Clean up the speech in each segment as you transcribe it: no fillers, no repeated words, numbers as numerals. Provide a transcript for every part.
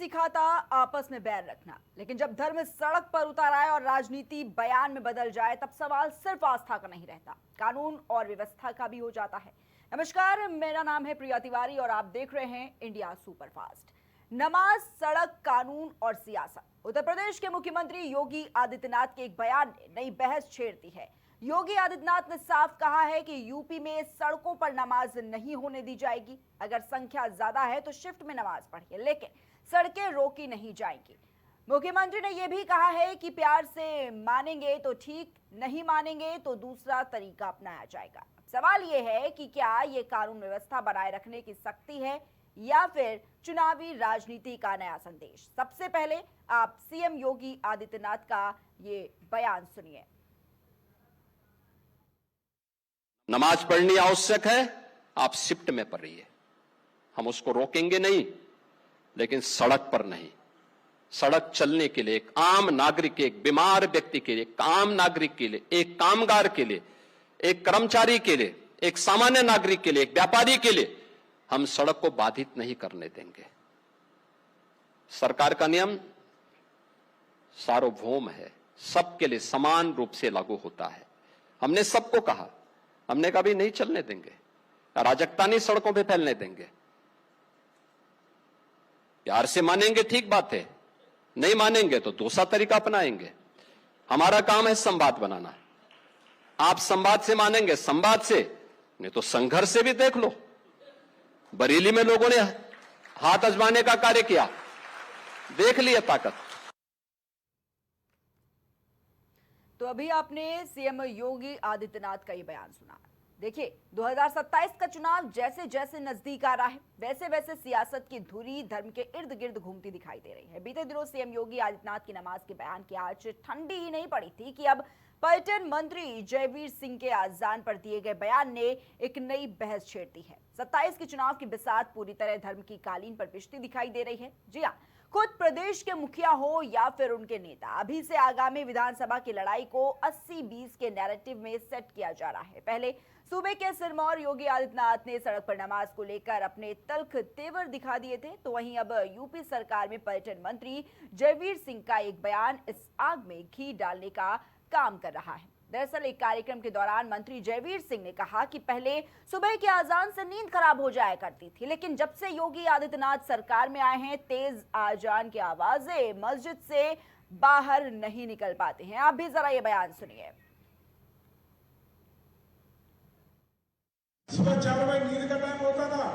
सिखाता आपस में बैर रखना, लेकिन जब धर्म सड़क पर उतर आए और राजनीति बयान में बदल जाए तब सवाल सिर्फ आस्था का नहीं रहता, कानून और व्यवस्था का भी हो जाता है। नमस्कार, मेरा नाम है प्रिया तिवारी और आप देख रहे हैं इंडिया सुपरफास्ट। नमाज, सड़क, कानून और सियासत। उत्तर प्रदेश के मुख्यमंत्री योगी आदित्यनाथ के एक बयान ने नई बहस छेड़ दी है। योगी आदित्यनाथ ने साफ कहा है कि यूपी में सड़कों पर नमाज नहीं होने दी जाएगी। अगर संख्या ज्यादा है तो शिफ्ट में नमाज पढ़िए, लेकिन सड़कें रोकी नहीं जाएंगी। मुख्यमंत्री ने यह भी कहा है कि प्यार से मानेंगे तो ठीक, नहीं मानेंगे तो दूसरा तरीका अपनाया जाएगा। सवाल यह है कि क्या ये कानून व्यवस्था बनाए रखने की सख्ती है या फिर चुनावी राजनीति का नया संदेश। सबसे पहले आप सीएम योगी आदित्यनाथ का ये बयान सुनिए। नमाज पढ़नी आवश्यक है, आप शिफ्ट में पढ़िए, हम उसको रोकेंगे नहीं, लेकिन सड़क पर नहीं। सड़क चलने के लिए एक आम नागरिक के, एक बीमार व्यक्ति के लिए, एक आम नागरिक के लिए, एक कामगार के लिए, एक कर्मचारी के लिए, एक सामान्य नागरिक के लिए, एक व्यापारी के लिए हम सड़क को बाधित नहीं करने देंगे। सरकार का नियम सार्वभौम है, सबके लिए समान रूप से लागू होता है। हमने सबको कहा, हमने कभी नहीं चलने देंगे, अराजकता नहीं सड़कों पे फैलने देंगे। प्यार से मानेंगे ठीक बात है, नहीं मानेंगे तो दूसरा तरीका अपनाएंगे। हमारा काम है संवाद बनाना। आप संवाद से मानेंगे, संवाद से, नहीं तो संघर्ष से भी देख लो। बरेली में लोगों ने हाथ आजमाने का कार्य किया, देख लिया ताकत। तो अभी आपने सीएम योगी आदित्यनाथ का ये बयान सुना। देखिए, 2027 का चुनाव जैसे जैसे नजदीक आ रहा है, वैसे वैसे सियासत की धुरी धर्म के इर्द गिर्द घूमती दिखाई दे रही है। बीते दिनों सीएम योगी आदित्यनाथ की नमाज के बयान की आज ठंडी ही नहीं पड़ी थी कि अब पर्यटन मंत्री जयवीर सिंह के अजान पर दिए गए बयान ने एक नई बहस छेड़ दी है। 27 के चुनाव की बिसात पूरी तरह धर्म की कालीन पर पिछती दिखाई दे रही है। जी हाँ, खुद प्रदेश के मुखिया हो या फिर उनके नेता, अभी से आगामी विधानसभा की लड़ाई को 80-20 के नैरेटिव में सेट किया जा रहा है। पहले सूबे के सिरमौर योगी आदित्यनाथ ने सड़क पर नमाज को लेकर अपने तल्ख तेवर दिखा दिए थे, तो वहीं अब यूपी सरकार में पर्यटन मंत्री जयवीर सिंह का एक बयान इस आग में घी डालने का काम कर रहा है। दरअसल एक कार्यक्रम के दौरान मंत्री जयवीर सिंह ने कहा कि पहले सुबह के अजान से नींद खराब हो जाया करती थी, लेकिन जब से योगी आदित्यनाथ सरकार में आए हैं, तेज अजान की आवाजें मस्जिद से बाहर नहीं निकल पाते हैं। आप भी जरा ये बयान सुनिए। सुबह 4 बजे नींद का टाइम होता था,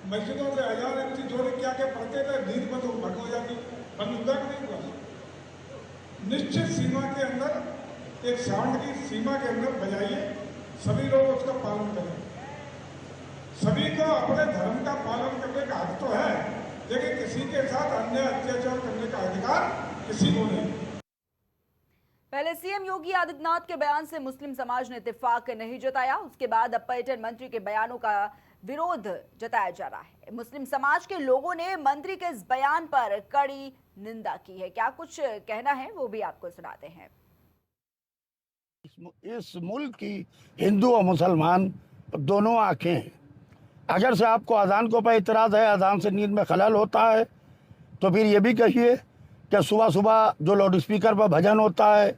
मस्जिदों से अजान इतनी जोर क्या के पढ़ते थे, नींद बंद हो जाती, बंद हुआ कि नहीं हुआ। निश्चित सीमा के अंदर, एक साउंड की सीमा के अंदर बजाइए, सभी लोग उसका पालन करें। सभी को अपने धर्म का पालन करने का हक तो है, लेकिन किसी के साथ अन्याय अत्याचार करने का अधिकार किसी को नहीं। पहले सीएम योगी आदित्यनाथ के बयान से मुस्लिम समाज ने इत्तेफाक नहीं जताया, उसके बाद अब पर्यटन मंत्री के बयानों का विरोध जताया जा रहा है। मुस्लिम समाज के लोगों ने मंत्री के इस बयान पर कड़ी निंदा की है। क्या कुछ कहना है वो भी आपको सुनाते हैं। इस मुल्क की हिंदू और मुसलमान दोनों आंखें हैं। अगर से आपको अजान को पर इतराज़ है, अजान से नींद में खलल होता है, तो फिर ये भी कहिए कि सुबह सुबह जो लाउड स्पीकर पर भजन होता है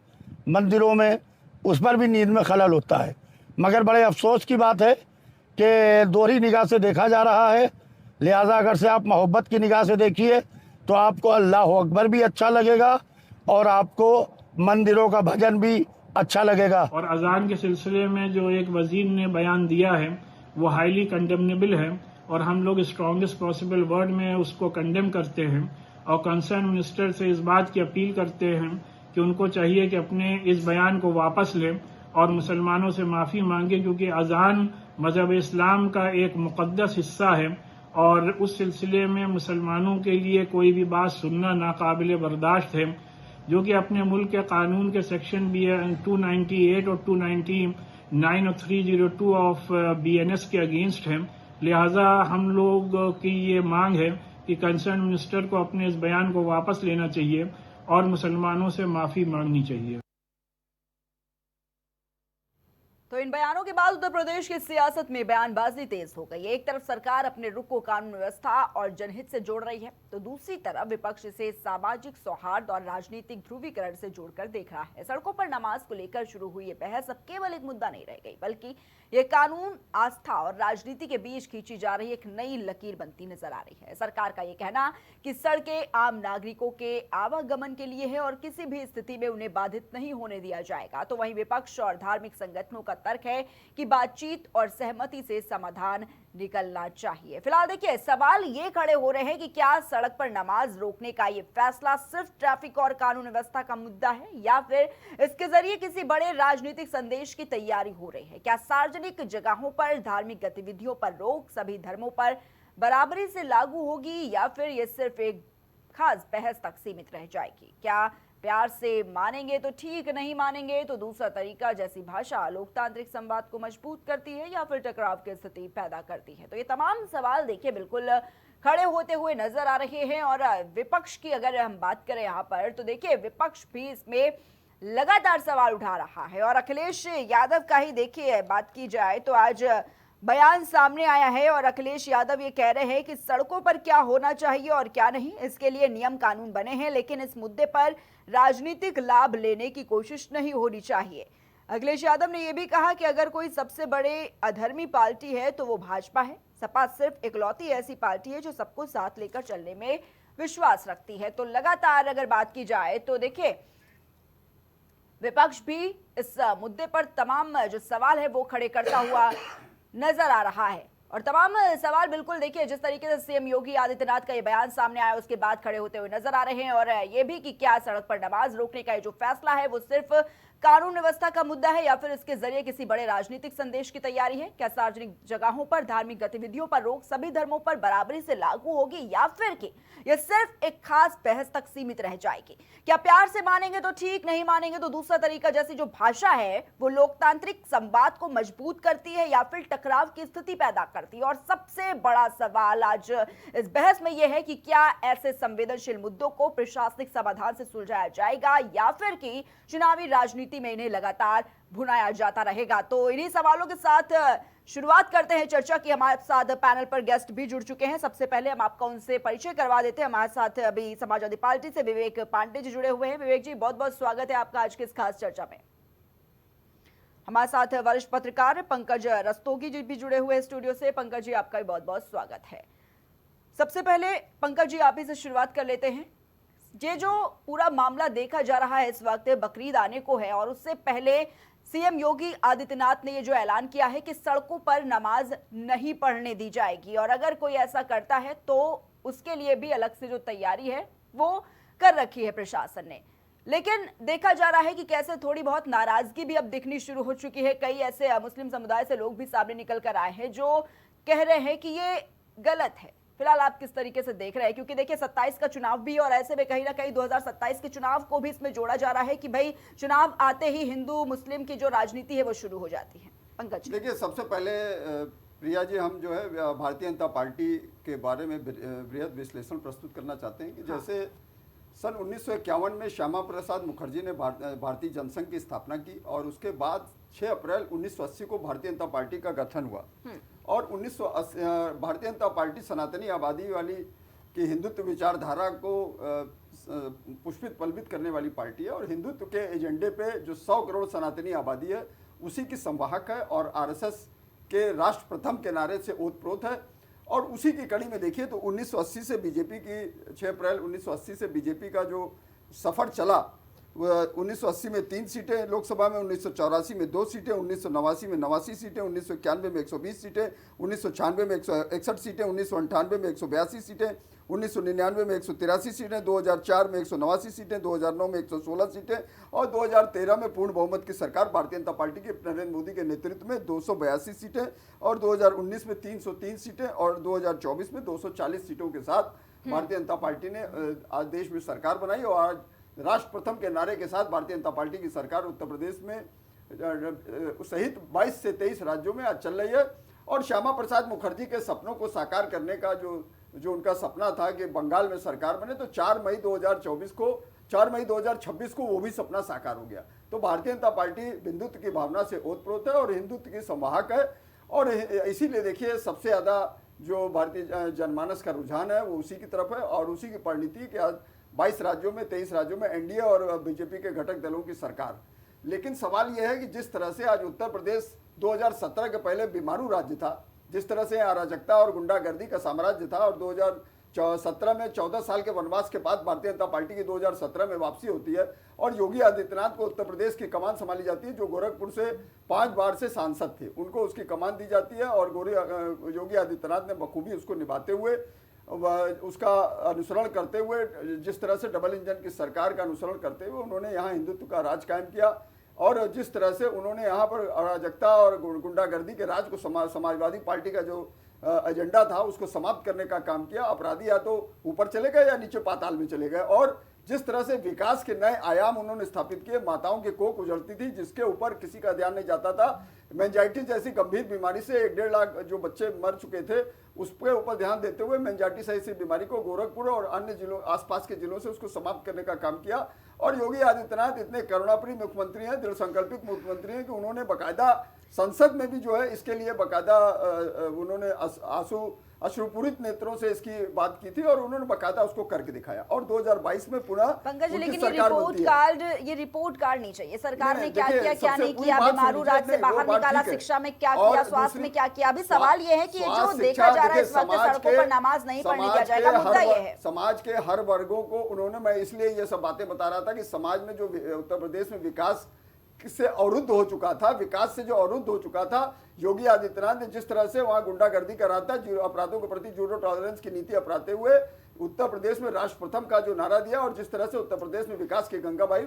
मंदिरों में, उस पर भी नींद में खलल होता है। मगर बड़े अफसोस की बात है कि दोहरी निगाह से देखा जा रहा है। लिहाजा अगर से आप मोहब्बत की निगाह से देखिए तो आपको अल्लाह अकबर भी अच्छा लगेगा और आपको मंदिरों का भजन भी अच्छा लगेगा। और अजान के सिलसिले में जो एक वजीर ने बयान दिया है वो हाईली कंडेमनेबल है और हम लोग स्ट्रॉन्गेस्ट पॉसिबल वर्ड में उसको कंडेम करते हैं और कंसर्न मिनिस्टर से इस बात की अपील करते हैं कि उनको चाहिए कि अपने इस बयान को वापस लें और मुसलमानों से माफ़ी मांगे, क्योंकि अजान मजहब इस्लाम का एक मुक़द्दस हिस्सा है और उस सिलसिले में मुसलमानों के लिए कोई भी बात सुनना नाकाबिले बर्दाश्त है, जो कि अपने मुल्क के कानून के सेक्शन भी 298 और 299 और 302 ऑफ BNS के अगेंस्ट है। लिहाजा हम लोग की ये मांग है कि कंसर्न मिनिस्टर को अपने इस बयान को वापस लेना चाहिए और मुसलमानों से माफ़ी मांगनी चाहिए। तो इन बयानों के बाद उत्तर प्रदेश की सियासत में बयानबाजी तेज हो गई है। एक तरफ सरकार अपने रुख को कानून व्यवस्था और जनहित से जोड़ रही है, तो दूसरी तरफ विपक्ष इसे सामाजिक सौहार्द और राजनीतिक ध्रुवीकरण से जोड़कर देख रहा है। सड़कों पर नमाज को लेकर शुरू हुई ये बहस अब केवल एक मुद्दा नहीं रह गई, बल्कि ये कानून, आस्था और राजनीति के बीच खींची जा रही एक नई लकीर बनती नजर आ रही है। सरकार का ये कहना कि सड़कें आम नागरिकों के आवागमन के लिए है और किसी भी स्थिति में उन्हें बाधित नहीं होने दिया जाएगा, तो वहीं विपक्ष और धार्मिक संगठनों का तर्क है कि बातचीत और सहमति से समाधान निकलना चाहिए। फिलहाल देखिए, सवाल ये खड़े हो रहे हैं कि क्या सड़क पर नमाज रोकने का ये फैसला सिर्फ ट्रैफिक और कानून व्यवस्था का मुद्दा है, या फिर इसके जरिए किसी बड़े राजनीतिक संदेश की तैयारी हो रही है। क्या सार्वजनिक जगहों पर धार्मिक गतिविधियों पर रोक सभी धर्मों पर बराबरी से लागू होगी, या फिर ये सिर्फ एक खास बहस तक सीमित रह जाएगी। क्या प्यार से मानेंगे तो ठीक, नहीं मानेंगे तो दूसरा तरीका जैसी भाषा लोकतांत्रिक संवाद को मजबूत करती है, या फिर टकराव की स्थिति पैदा करती है। तो ये तमाम सवाल देखिए बिल्कुल खड़े होते हुए नजर आ रहे हैं। और विपक्ष की अगर हम बात करें यहाँ पर, तो देखिए विपक्ष भी इसमें लगातार सवाल उठा रहा है। और अखिलेश यादव का ही देखिए बात की जाए तो आज बयान सामने आया है और अखिलेश यादव ये कह रहे हैं कि सड़कों पर क्या होना चाहिए और क्या नहीं, इसके लिए नियम कानून बने हैं, लेकिन इस मुद्दे पर राजनीतिक लाभ लेने की कोशिश नहीं होनी चाहिए। अखिलेश यादव ने यह भी कहा कि अगर कोई सबसे बड़े अधर्मी पार्टी है तो वो भाजपा है। सपा सिर्फ इकलौती ऐसी पार्टी है जो सबको साथ लेकर चलने में विश्वास रखती है। तो लगातार अगर बात की जाए तो देखिए विपक्ष भी इस मुद्दे पर तमाम जो सवाल है वो खड़े करता हुआ नजर आ रहा है। और तमाम सवाल बिल्कुल देखिए जिस तरीके से सीएम योगी आदित्यनाथ का ये बयान सामने आया उसके बाद खड़े होते हुए नजर आ रहे हैं। और ये भी कि क्या सड़क पर नमाज रोकने का ये जो फैसला है वो सिर्फ कानून व्यवस्था का मुद्दा है, या फिर इसके जरिए किसी बड़े राजनीतिक संदेश की तैयारी है। क्या सार्वजनिक जगहों पर धार्मिक गतिविधियों पर रोक सभी धर्मों पर बराबरी से लागू होगी, या फिर कि यह सिर्फ एक खास बहस तक सीमित रह जाएगी। क्या प्यार से मानेंगे तो ठीक, नहीं मानेंगे तो दूसरा तरीका जैसी जो भाषा है वो लोकतांत्रिक संवाद को मजबूत करती है, या फिर टकराव की स्थिति पैदा करती है। और सबसे बड़ा सवाल आज इस बहस में यह है कि क्या ऐसे संवेदनशील मुद्दों को प्रशासनिक समाधान से सुलझाया जाएगा, या फिर कि चुनावी राजनीति में इन्हें लगातार भुनाया जाता रहेगा। तो इन्हीं सवालों के साथ शुरुआत करते हैं चर्चा की। हमारे साथ पैनल पर गेस्ट भी जुड़ चुके हैं। सबसे पहले हम आपका उनसे परिचय करवा देते हैं। हमारे साथ अभी समाजवादी पार्टी से विवेक पांडे जी जुड़े हुए हैं। विवेक जी, बहुत बहुत स्वागत है आपका आज की इस खास चर्चा में। हमारे साथ वरिष्ठ पत्रकार पंकज रस्तोगी जी भी जुड़े हुए हैं स्टूडियो से। पंकज जी, आपका भी बहुत बहुत स्वागत है। सबसे पहले पंकज जी, आप ही से शुरुआत कर लेते हैं। ये जो पूरा मामला देखा जा रहा है इस वक्त बकरीद आने को है, और उससे पहले सीएम योगी आदित्यनाथ ने ये जो ऐलान किया है कि सड़कों पर नमाज नहीं पढ़ने दी जाएगी, और अगर कोई ऐसा करता है तो उसके लिए भी अलग से जो तैयारी है वो कर रखी है प्रशासन ने। लेकिन देखा जा रहा है कि कैसे थोड़ी बहुत नाराजगी भी अब दिखनी शुरू हो चुकी है। कई ऐसे मुस्लिम समुदाय से लोग भी सामने निकल कर आए हैं जो कह रहे हैं कि ये गलत है। फिलहाल आप किस तरीके से देख रहे हैं, क्योंकि देखिए 27 का चुनाव भी, और ऐसे में कहीं ना कहीं 2027 के चुनाव को भी इसमें जोड़ा जा रहा है कि भाई चुनाव आते ही हिंदू मुस्लिम की जो राजनीति है वो शुरू हो जाती है। पंकज, देखिए सबसे पहले प्रिया जी, हम जो है भारतीय जनता पार्टी के बारे में बृहद विश्लेषण प्रस्तुत करना चाहते हैं कि जैसे सन 1951 में श्यामा प्रसाद मुखर्जी ने भारतीय जनसंघ की स्थापना की, और उसके बाद 6 अप्रैल 1980 को भारतीय जनता पार्टी का गठन हुआ। और 1980 भारतीय जनता पार्टी सनातनी आबादी वाली की हिंदुत्व विचारधारा को पुष्पित पल्वित करने वाली पार्टी है, और हिंदुत्व के एजेंडे पे जो 100 करोड़ सनातनी आबादी है उसी की संवाहक है, और आरएसएस के राष्ट्र प्रथम के नारे से ओतप्रोत है। और उसी की कड़ी में देखिए तो 1980 से बीजेपी की 6 अप्रैल 1980 से बीजेपी का जो सफ़र चला, 1980 में 3 सीटें लोकसभा में, 1984 में 2 सीटें, 1989 में 89 सीटें, 1991 में 120 सीटें, 1996 में 161 सीटें, 1998 में 182 सीटें, 1999 में 183 सीटें, 2004 में 189 सीटें, 2009 में 116 सीटें, और 2013 में पूर्ण बहुमत की सरकार भारतीय जनता पार्टी के नरेंद्र मोदी के नेतृत्व में 282 सीटें, और 2019 में 303 सीटें, और 2024 में 240 सीटों के साथ भारतीय जनता पार्टी ने आज देश में सरकार बनाई। और आज राष्ट्र प्रथम के नारे के साथ भारतीय जनता पार्टी की सरकार उत्तर प्रदेश में सहित 22 से 23 राज्यों में आज चल रही है। और श्यामा प्रसाद मुखर्जी के सपनों को साकार करने का जो जो उनका सपना था कि बंगाल में सरकार बने, तो 4 मई 2026 को वो भी सपना साकार हो गया। तो भारतीय जनता पार्टी हिंदुत्व की भावना से ओतप्रोत है और हिंदुत्व की संवाहक है, और इसीलिए देखिए सबसे ज़्यादा जो भारतीय जनमानस का रुझान है वो उसी की तरफ है, और उसी की परिणति कि आज 22 राज्यों में 23 राज्यों में एनडीए और बीजेपी के घटक दलों की सरकार। लेकिन सवाल यह है कि जिस तरह से आज उत्तर प्रदेश 2017 के पहले बीमारू राज्य था, जिस तरह से अराजकता और गुंडागर्दी का साम्राज्य था, और 2017 में 14 साल के वनवास के बाद भारतीय जनता पार्टी की 2017 में वापसी होती है और योगी आदित्यनाथ को उत्तर प्रदेश की कमान संभाली जाती है, जो गोरखपुर से 5 बार से सांसद थे, उनको उसकी कमान दी जाती है, और योगी आदित्यनाथ ने बखूबी उसको निभाते हुए, उसका अनुसरण करते हुए, जिस तरह से डबल इंजन की सरकार का अनुसरण करते हुए उन्होंने यहाँ हिंदुत्व का राज कायम किया, और जिस तरह से उन्होंने यहाँ पर अराजकता और गुंडागर्दी के राज को समाजवादी पार्टी का जो एजेंडा था उसको समाप्त करने का काम किया। अपराधी या तो ऊपर चले गए या नीचे पाताल में चले गए, और जिस तरह से विकास के नए आयाम उन्होंने स्थापित किए, माताओं की कोख उजड़ती थी जिसके ऊपर किसी का ध्यान नहीं जाता था। मेंजाइटिस जैसी गंभीर बीमारी से 1-1.5 लाख जो बच्चे मर चुके थे उसके ऊपर ध्यान देते हुए मेंजाइटिस ऐसी बीमारी को गोरखपुर और अन्य जिलों, आसपास के जिलों से उसको समाप्त करने का काम किया। और योगी आदित्यनाथ इतने करुणाप्रिय मुख्यमंत्री हैं, दृढ़ संकल्पित मुख्यमंत्री हैं कि उन्होंने बाकायदा संसद में भी जो है इसके लिए बाकायदा उन्होंने अश्रुपूरित नेत्रों से इसकी बात की थी, और उन्होंने बाकायदा उसको करके दिखाया, और 2022 में पुनः पंकज, उनकी लेकिन सरकार बनती है। ये रिपोर्ट कार्ड नहीं चाहिए। सरकार ने नहीं, क्या देखिए, किया, क्या सबसे नहीं पूरी किया, बात बीमारू सुन राज से लीजिए, बाहर वो बात निकाला, ठीक है। शिक्षा में क्या और किया, स्वास्थ्य दूसरी- में क्या किया। अभी सवाल ये है कि जो स्वास्थ्य देखा शिक्षा, जा रहा है देखिए, इस वक्त समाज सड़कों के- पर नमाज नहीं पढ़ने समाज दिया के जाएगा, मुद्दा ये है। समाज के हर वर्गों को उन्होंने, मैं इसलिए ये सब बातें बता रहा था कि समाज में जो उत्तर प्रदेश में विकास से अवरुद्ध हो चुका था, विकास से जो अवरुद्ध हो चुका था, योगी आदित्यनाथ ने जिस तरह से वहां गुंडागर्दी कर रहा था, अपराधों के प्रति जीरो टॉलरेंस की नीति अपनाते हुए उत्तर प्रदेश में राष्ट्र प्रथम का जो नारा दिया, और जिस तरह से उत्तर प्रदेश में विकास की गंगा बही,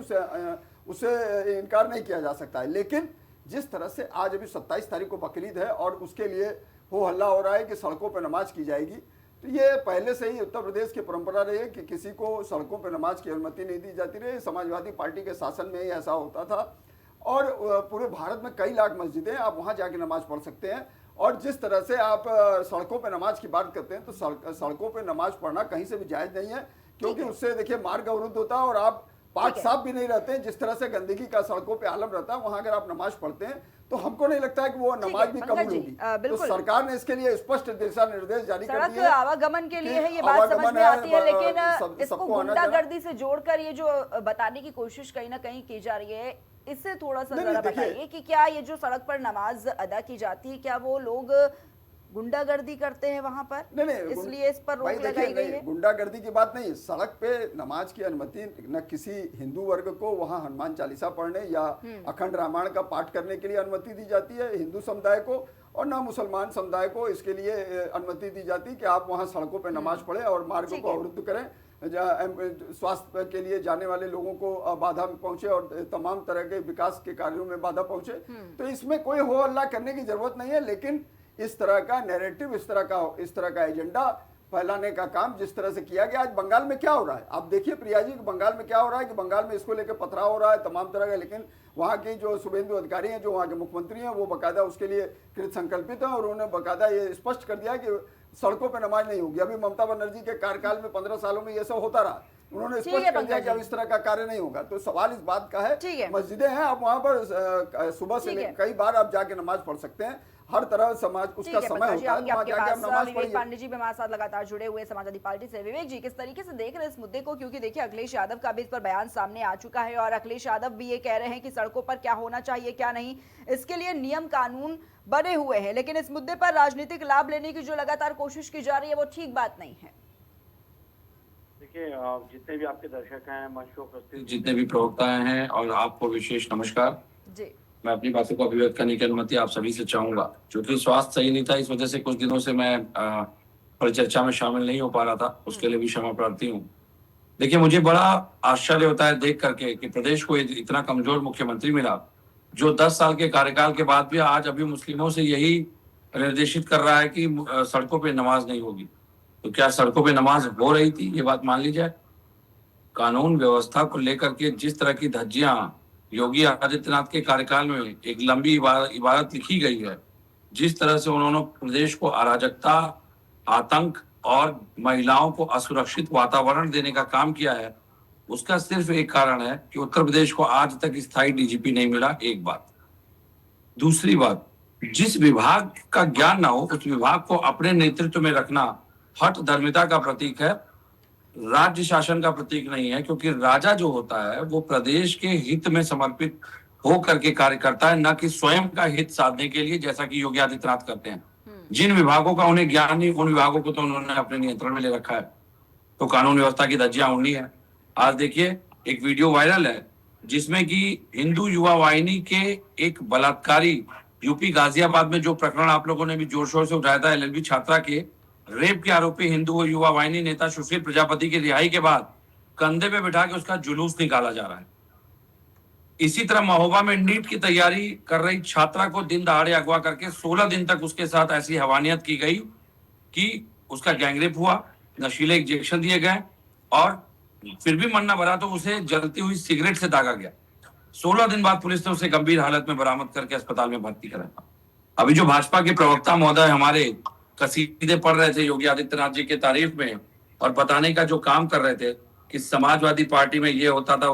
उसे इनकार नहीं किया जा सकता है। लेकिन जिस तरह से आज अभी 27 तारीख को बकरीद है और उसके लिए हो हल्ला हो रहा है कि सड़कों पर नमाज की जाएगी, तो ये पहले से ही उत्तर प्रदेश की परंपरा रही है कि किसी को सड़कों पर नमाज की अनुमति नहीं दी जाती रही। समाजवादी पार्टी के शासन में ही ऐसा होता था, और पूरे भारत में कई लाख मस्जिदें, आप वहां जाके नमाज पढ़ सकते हैं। और जिस तरह से आप सड़कों पे नमाज की बात करते हैं, तो सड़कों पे नमाज पढ़ना कहीं से भी जायज नहीं है, क्योंकि उससे देखिए मार्ग अवरुद्ध होता है और आप पाक साफ भी नहीं रहते हैं। जिस तरह से गंदगी का सड़कों पे आलम रहता है, वहां अगर आप नमाज पढ़ते हैं तो हमको नहीं लगता है कि वो नमाज भी कबूल होगी। तो सरकार ने इसके लिए स्पष्ट दिशा निर्देश जारी कर दिए। सड़क आवागमन के लिए है, ये बात समझ में आती है, लेकिन इसको गुंडागर्दी से जोड़कर ये जो बताने की कोशिश कहीं ना कहीं की जा रही है, इससे थोड़ा सा जरा बताइए कि क्या ये जो सड़क पर नमाज अदा की जाती है, क्या वो लोग गुंडागर्दी करते हैं वहां पर? नहीं, इसलिए इस पर रोक लगाई गई है। गुंडागर्दी की बात नहीं, सड़क पे नमाज की अनुमति न किसी हिंदू वर्ग को वहां हनुमान चालीसा पढ़ने या अखंड रामायण का पाठ करने के लिए अनुमति दी जाती है हिंदू समुदाय को, और ना मुसलमान समुदाय को इसके लिए अनुमति दी जाती है कि आप वहां सड़कों पे नमाज पढ़ें और मार्गों को अवरुद्ध करें, स्वास्थ्य के लिए जाने वाले लोगों को बाधा पहुंचे और तमाम तरह के विकास के कार्यों में बाधा पहुंचे। तो इसमें कोई हो हल्ला करने की जरूरत नहीं है, लेकिन इस तरह का नैरेटिव, इस तरह का एजेंडा फैलाने का काम जिस तरह से किया गया। आज बंगाल में क्या हो रहा है आप देखिए प्रिया जी, बंगाल में क्या हो रहा है कि बंगाल में इसको लेकर पथराव हो रहा है तमाम तरह का, लेकिन वहाँ की जो शुभेंदु अधिकारी हैं, जो वहाँ के मुख्यमंत्री हैं, वो बाकायदा उसके लिए कृत संकल्पित हैं, और उन्होंने बाकायदा ये स्पष्ट कर दिया कि सड़कों पर नमाज नहीं होगी। अभी ममता बनर्जी के कार्यकाल में 15 सालों में ये सब होता रहा, उन्होंने स्पष्ट कर दिया कि अब इस तरह का कार्य नहीं होगा। तो सवाल इस बात का है, मस्जिदें हैं, आप वहाँ पर सुबह से कई बार आप जाके नमाज पढ़ सकते हैं, हर तरह समाज उसका समय होता है, वहाँ जाके आप नमाज पढ़िए। पांडे जी भी हमारे साथ लगातार जुड़े हुए समाजवादी पार्टी से। विवेक जी, किस तरीके से देख रहे हैं इस मुद्दे को, क्योंकि देखिए अखिलेश यादव का भी इस पर बयान सामने आ चुका है, और अखिलेश यादव भी ये कह रहे हैं कि सड़कों पर क्या होना चाहिए क्या नहीं, इसके लिए नियम कानून बने हुए हैं, लेकिन इस मुद्दे पर राजनीतिक लाभ लेने की जो लगातार कोशिश की जा रही है वो ठीक बात नहीं है। देखिए, जितने भी आपके दर्शक हैं, मंच पर उपस्थित जितने भी प्रवक्ता हैं, और आपको विशेष नमस्कार जी। मैं अपनी बातों को अभिव्यक्त करने की अनुमति आप सभी से चाहूंगा। क्योंकि स्वास्थ्य सही नहीं था, इस वजह से कुछ दिनों से मैं परिचर्चा में शामिल नहीं हो पा रहा था, उसके लिए भी क्षमा प्रार्थी हूँ। देखिए, मुझे बड़ा आश्चर्य होता है देख करके कि प्रदेश को इतना कमजोर मुख्यमंत्री मिला, जो 10 साल के कार्यकाल के बाद भी आज अभी मुस्लिमों से यही निर्देशित कर रहा है कि सड़कों पे नमाज नहीं होगी। तो क्या सड़कों पे नमाज हो रही थी, ये बात मान ली जाए। कानून व्यवस्था को लेकर के जिस तरह की धज्जियां योगी आदित्यनाथ के कार्यकाल में एक लंबी इबारत लिखी गई है, जिस तरह से उन्होंने प्रदेश को अराजकता, आतंक और महिलाओं को असुरक्षित वातावरण देने का काम किया है, उसका सिर्फ एक कारण है कि उत्तर प्रदेश को आज तक स्थायी डीजीपी नहीं मिला। एक बात। दूसरी बात, जिस विभाग का ज्ञान ना हो उस विभाग को अपने नेतृत्व में रखना हठ धर्मिता का प्रतीक है, राज्य शासन का प्रतीक नहीं है। क्योंकि राजा जो होता है वो प्रदेश के हित में समर्पित हो करके कार्य करता है, न कि स्वयं का हित साधने के लिए, जैसा कि योगी आदित्यनाथ करते हैं। जिन विभागों का उन्हें ज्ञान नहीं, उन विभागों को तो उन्होंने अपने नियंत्रण में ले रखा है, तो कानून व्यवस्था की धज्जियां उड़नी है। आज देखिए एक वीडियो वायरल है जिसमें कि हिंदू युवा वाहिनी के एक बलात्कारी, यूपी गाजियाबाद में जो प्रकरण आप लोगों ने भी जोर शोर से उठाया था, एलएलबी छात्रा के रेप के आरोपी हिंदू युवा वाहिनी नेता सुशील प्रजापति की रिहाई के बाद कंधे पे बिठा के उसका जुलूस निकाला जा रहा है। इसी तरह महोबा में नीट की तैयारी कर रही छात्रा को दिन दहाड़े अगवा करके 16 दिन तक उसके साथ ऐसी हैवानियत की गई कि उसका गैंगरेप हुआ, नशीले इंजेक्शन दिए गए और फिर भी मन न भरा तो उसे जलती हुई सिगरेट से दागा गया। 16 दिन बाद पुलिस ने उसे गंभीर हालत में बरामद करके अस्पताल में भर्ती कराया। अभी जो भाजपा के प्रवक्ता महोदय हमारे कसीदे पढ़ रहे थे योगी आदित्यनाथ जी के तारीफ में और बताने का जो काम कर रहे थे कि समाजवादी पार्टी में ये होता था,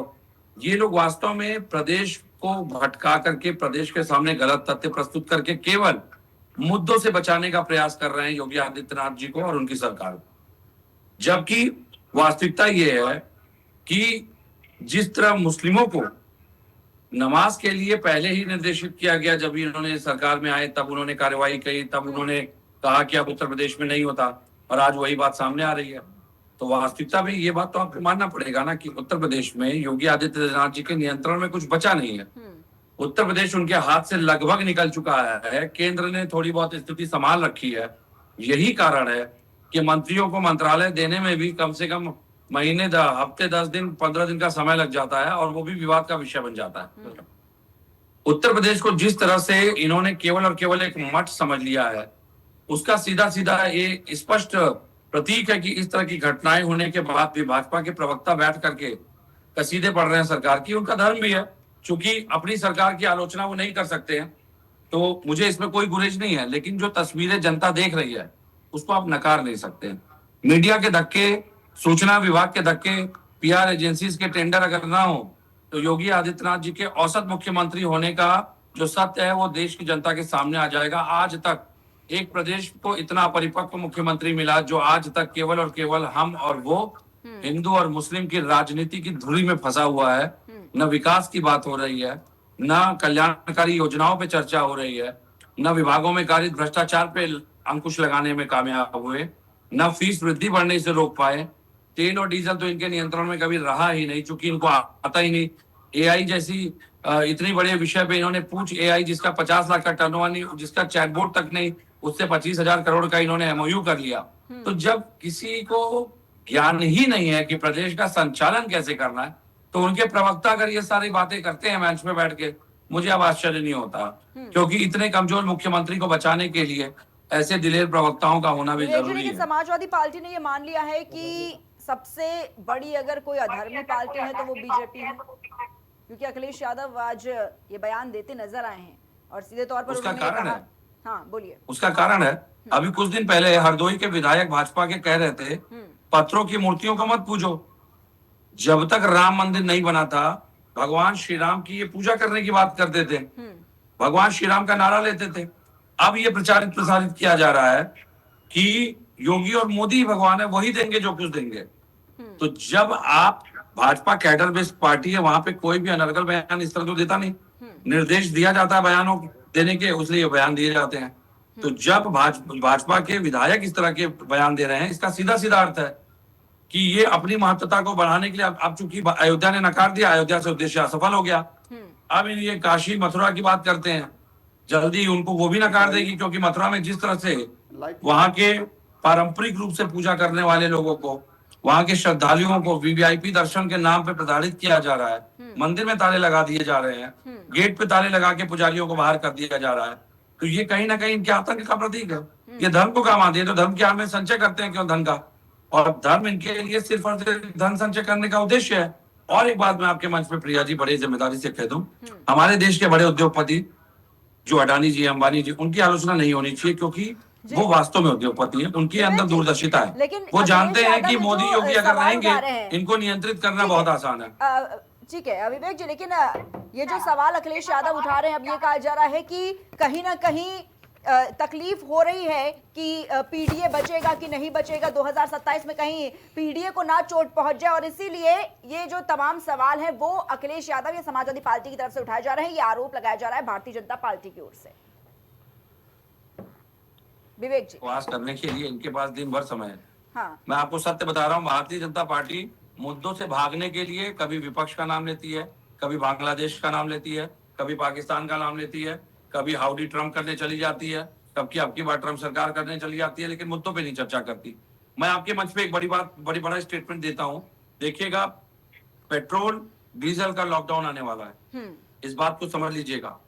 ये लोग वास्तव में प्रदेश को भटका करके प्रदेश के सामने गलत तथ्य प्रस्तुत करके केवल मुद्दों से बचाने का प्रयास कर रहे हैं योगी आदित्यनाथ जी को और उनकी सरकार को। जबकि वास्तविकता ये है कि जिस तरह मुस्लिमों को नमाज के लिए पहले ही निर्देशित किया गया, जब इन्होंने सरकार में आए तब उन्होंने कार्यवाही की, तब उन्होंने कहा कि अब उत्तर प्रदेश में नहीं होता, और आज वही बात सामने आ रही है। तो वास्तविकता में ये बात तो आपको मानना पड़ेगा ना कि उत्तर प्रदेश में योगी आदित्यनाथ जी के नियंत्रण में कुछ बचा नहीं है। उत्तर प्रदेश उनके हाथ से लगभग निकल चुका है। केंद्र ने थोड़ी बहुत स्थिति संभाल रखी है। यही कारण है कि मंत्रियों को मंत्रालय देने में भी कम से कम महीने, हफ्ते, 10 दिन, 15 दिन का समय लग जाता है और वो भी विवाद का विषय बन जाता है। उत्तर प्रदेश को जिस तरह से इन्होंने केवल और केवल एक मठ समझ लिया है, उसका सीधा सीधा ये स्पष्ट प्रतीक है कि इस तरह की घटनाएं होने के बाद भी भाजपा के प्रवक्ता बैठ करके कसीदे पढ़ रहे हैं सरकार की। उनका धर्म भी है, चूंकि अपनी सरकार की आलोचना वो नहीं कर सकते हैं, तो मुझे इसमें कोई गुरेज नहीं है। लेकिन जो तस्वीरें जनता देख रही है उसको आप नकार नहीं सकते। मीडिया के धक्के, सूचना विभाग के धक्के, पीआर एजेंसीज के टेंडर अगर ना हो तो योगी आदित्यनाथ जी के औसत मुख्यमंत्री होने का जो सत्य है वो देश की जनता के सामने आ जाएगा। आज तक एक प्रदेश को इतना परिपक्व मुख्यमंत्री मिला जो आज तक केवल और केवल हम और वो हिंदू और मुस्लिम की राजनीति की धुरी में फंसा हुआ है। न विकास की बात हो रही है, न कल्याणकारी योजनाओं पे चर्चा हो रही है, न विभागों में कारित भ्रष्टाचार पे अंकुश लगाने में कामयाब हुए, न फीस वृद्धि बढ़ने से रोक पाए। तेल और डीजल तो इनके नियंत्रण में कभी रहा ही नहीं, चूंकि इनको आता ही नहीं। एआई जैसी इतनी बड़े विषय पे इन्होंने एआई जिसका 50 लाख का टर्नओवर नहीं, जिसका चैटबॉट तक नहीं, उससे 25,000 करोड़ का इन्होंने एमओयू कर लिया। तो जब किसी को ज्ञान ही नहीं है कि प्रदेश का संचालन कैसे करना है, तो उनके प्रवक्ता अगर ये सारी बातें करते हैं मंच पे बैठ के, मुझे अब आश्चर्य नहीं होता। क्योंकि इतने कमजोर मुख्यमंत्री को बचाने के लिए ऐसे दिलेर प्रवक्ताओं का होना भी जरूरी है। समाजवादी पार्टी ने ये मान लिया है कि सबसे बड़ी अगर कोई अधर्मी पार्टी है तो वो बीजेपी है, क्योंकि अखिलेश यादव आज ये बयान देते नजर आए हैं और सीधे तौर पर उसका कारण है, हाँ बोलिए। उसका कारण है, अभी कुछ दिन पहले हरदोई के विधायक भाजपा के कह रहे थे पत्थरों की मूर्तियों को मत पूजो। जब तक राम मंदिर नहीं बना था भगवान श्री राम की ये पूजा करने की बात करते थे, भगवान श्री राम का नारा लेते थे। अब ये प्रचारित प्रसारित किया जा रहा है कि योगी और मोदी भगवान है, वही देंगे जो कुछ देंगे। तो जब आप भाजपा कैडर बेस्ड पार्टी है, वहां पे कोई भी अनर्गल बयान इस तरह तो देता नहीं, निर्देश दिया जाता है बयानों देने के, उसलिए बयान दिए जाते हैं। तो जब भाजपा के विधायक इस तरह के बयान दे रहे हैं, इसका सीधा सीधा अर्थ है कि ये अपनी महत्वता को बढ़ाने के लिए, अब चूंकि अयोध्या ने नकार दिया, अयोध्या से उद्देश्य असफल हो गया, अब ये काशी मथुरा की बात करते हैं, जल्दी उनको वो भी नकार देगी। क्योंकि मथुरा में जिस तरह से वहां के पारंपरिक रूप से पूजा करने वाले लोगों को, वहां के श्रद्धालुओं को वीवीआईपी दर्शन के नाम पे प्रताड़ित किया जा रहा है, मंदिर में ताले लगा दिए जा रहे हैं, गेट पे ताले लगा के पुजारियों को बाहर कर दिया जा रहा है, तो ये कहीं ना कहीं इनके आतंक का प्रतीक है। ये धर्म को काम आती है, तो धर्म के आड़ में संचय करते हैं क्यों धन का, और धर्म इनके लिए सिर्फ और सिर्फ धन संचय करने का उद्देश्य है। और एक बात मैं आपके मंच पे प्रिया जी बड़ी जिम्मेदारी से कह दूं, हमारे देश के बड़े उद्योगपति जो अडानी जी, अंबानी जी, उनकी आलोचना नहीं होनी चाहिए, क्योंकि वो वास्तव में उद्योगपति हैं, उनके अंदर दूरदर्शिता है। लेकिन वो जानते अखिलेश हैं कि यादव मोदी जो योगी अगर सवाल उठा रहे रहेंगे हैं, इनको नियंत्रित करना ठीक बहुत है। आसान है। ठीक है विवेक जी, लेकिन ये जो सवाल अखिलेश यादव उठा रहे हैं, अब ये कहा जा रहा है कि कहीं ना कहीं तकलीफ हो रही है कि पीडीए बचेगा कि नहीं बचेगा 2027 में, कहीं पीडीए को ना चोट पहुंच जाए, और इसीलिए ये जो तमाम सवाल हैं वो अखिलेश यादव या समाजवादी पार्टी की तरफ से उठाए जा रहे हैं। ये आरोप लगाया जा रहा है भारतीय जनता पार्टी की ओर से। विवेक जी, बकवास करने के लिए इनके पास दिन भर समय है। हाँ, मैं आपको सत्य बता रहा हूँ, भारतीय जनता पार्टी मुद्दों से भागने के लिए कभी विपक्ष का नाम लेती है, कभी बांग्लादेश का नाम लेती है, कभी पाकिस्तान का नाम लेती है, कभी हाउडी ट्रम्प करने चली जाती है, कभी अब की बार ट्रम्प सरकार करने चली जाती है, लेकिन मुद्दों पे नहीं चर्चा करती। मैं आपके मंच पे एक बड़ी बड़ा स्टेटमेंट देता हूँ। देखिएगा, पेट्रोल डीजल का लॉकडाउन आने वाला है, इस बात को समझ लीजिएगा।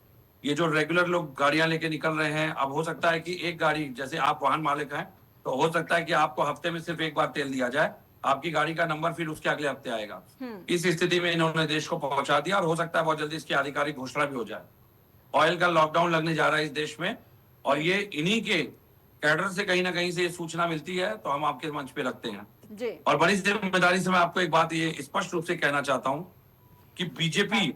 ये जो रेगुलर लोग गाड़ियां लेके निकल रहे हैं, अब हो सकता है कि एक गाड़ी, जैसे आप वाहन मालिक हैं तो हो सकता है कि आपको हफ्ते में सिर्फ एक बार तेल दिया जाए, आपकी गाड़ी का नंबर फिर उसके अगले हफ्ते आएगा। इस स्थिति में इन्होंने देश को पहुंचा दिया, और हो सकता है बहुत जल्दी इसकी आधिकारिक घोषणा भी हो जाए। ऑयल का लॉकडाउन लगने जा रहा है इस देश में, और ये इन्हीं के कैडर से कहीं ना कहीं से ये सूचना मिलती है, तो हम आपके मंच पे रखते हैं जी। और बड़ी जिम्मेदारी से मैं आपको एक बात ये स्पष्ट रूप से कहना चाहता हूं कि बीजेपी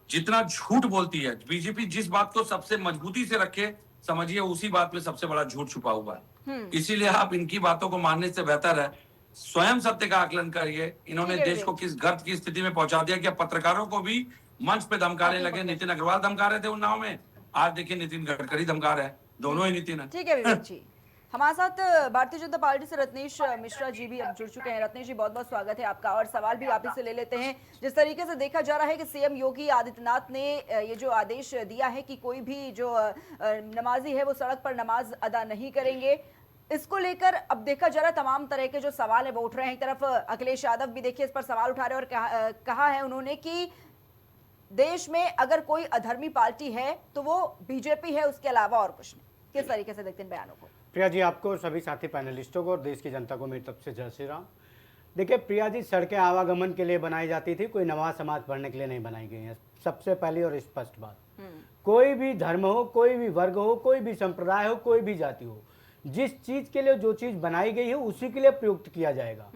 जितना झूठ बोलती है, बीजेपी जिस बात को सबसे मजबूती से रखे, समझिए उसी बात में सबसे बड़ा झूठ छुपा हुआ है। इसीलिए आप इनकी बातों को मानने से बेहतर है स्वयं सत्य का आकलन करिए। इन्होंने देश को किस गर्त की स्थिति में पहुंचा दिया कि पत्रकारों को भी मंच पे धमकाने लगे। नितिन अग्रवाल धमका रहे थे उन्नाव में, आज देखिए नितिन गडकरी धमका रहे हैं, दोनों ही नितिन है। ठीक है विवेक जी, हमारे साथ भारतीय जनता पार्टी से रत्नेश मिश्रा जी भी अब जुड़ चुके हैं। रत्नेश जी, बहुत बहुत स्वागत है आपका, और सवाल भी आप ही से ले लेते हैं। जिस तरीके से देखा जा रहा है कि सीएम योगी आदित्यनाथ ने ये जो आदेश दिया है कि कोई भी जो नमाजी है वो सड़क पर नमाज अदा नहीं करेंगे, इसको लेकर अब देखा जा रहा है तमाम तरह के जो सवाल है वो उठ रहे हैं। एक तरफ अखिलेश यादव भी देखिए इस पर सवाल उठा रहे हैं, और कहा है उन्होंने कि देश में अगर कोई अधर्मी पार्टी है तो वो बीजेपी है, उसके अलावा और कुछ नहीं। किस तरीके से देखते हैं बयानों को? प्रिया जी, आपको, सभी साथी पैनलिस्टों को और देश की जनता को मेरी तरफ से जय श्री राम। देखिए प्रिया जी, सड़कें आवागमन के लिए बनाई जाती थी, कोई नमाज समाज पढ़ने के लिए नहीं बनाई गई है। सबसे पहली और स्पष्ट बात, कोई भी धर्म हो, कोई भी वर्ग हो, कोई भी संप्रदाय हो, कोई भी जाति हो, जिस चीज के लिए जो चीज बनाई गई है उसी के लिए प्रयुक्त किया जाएगा।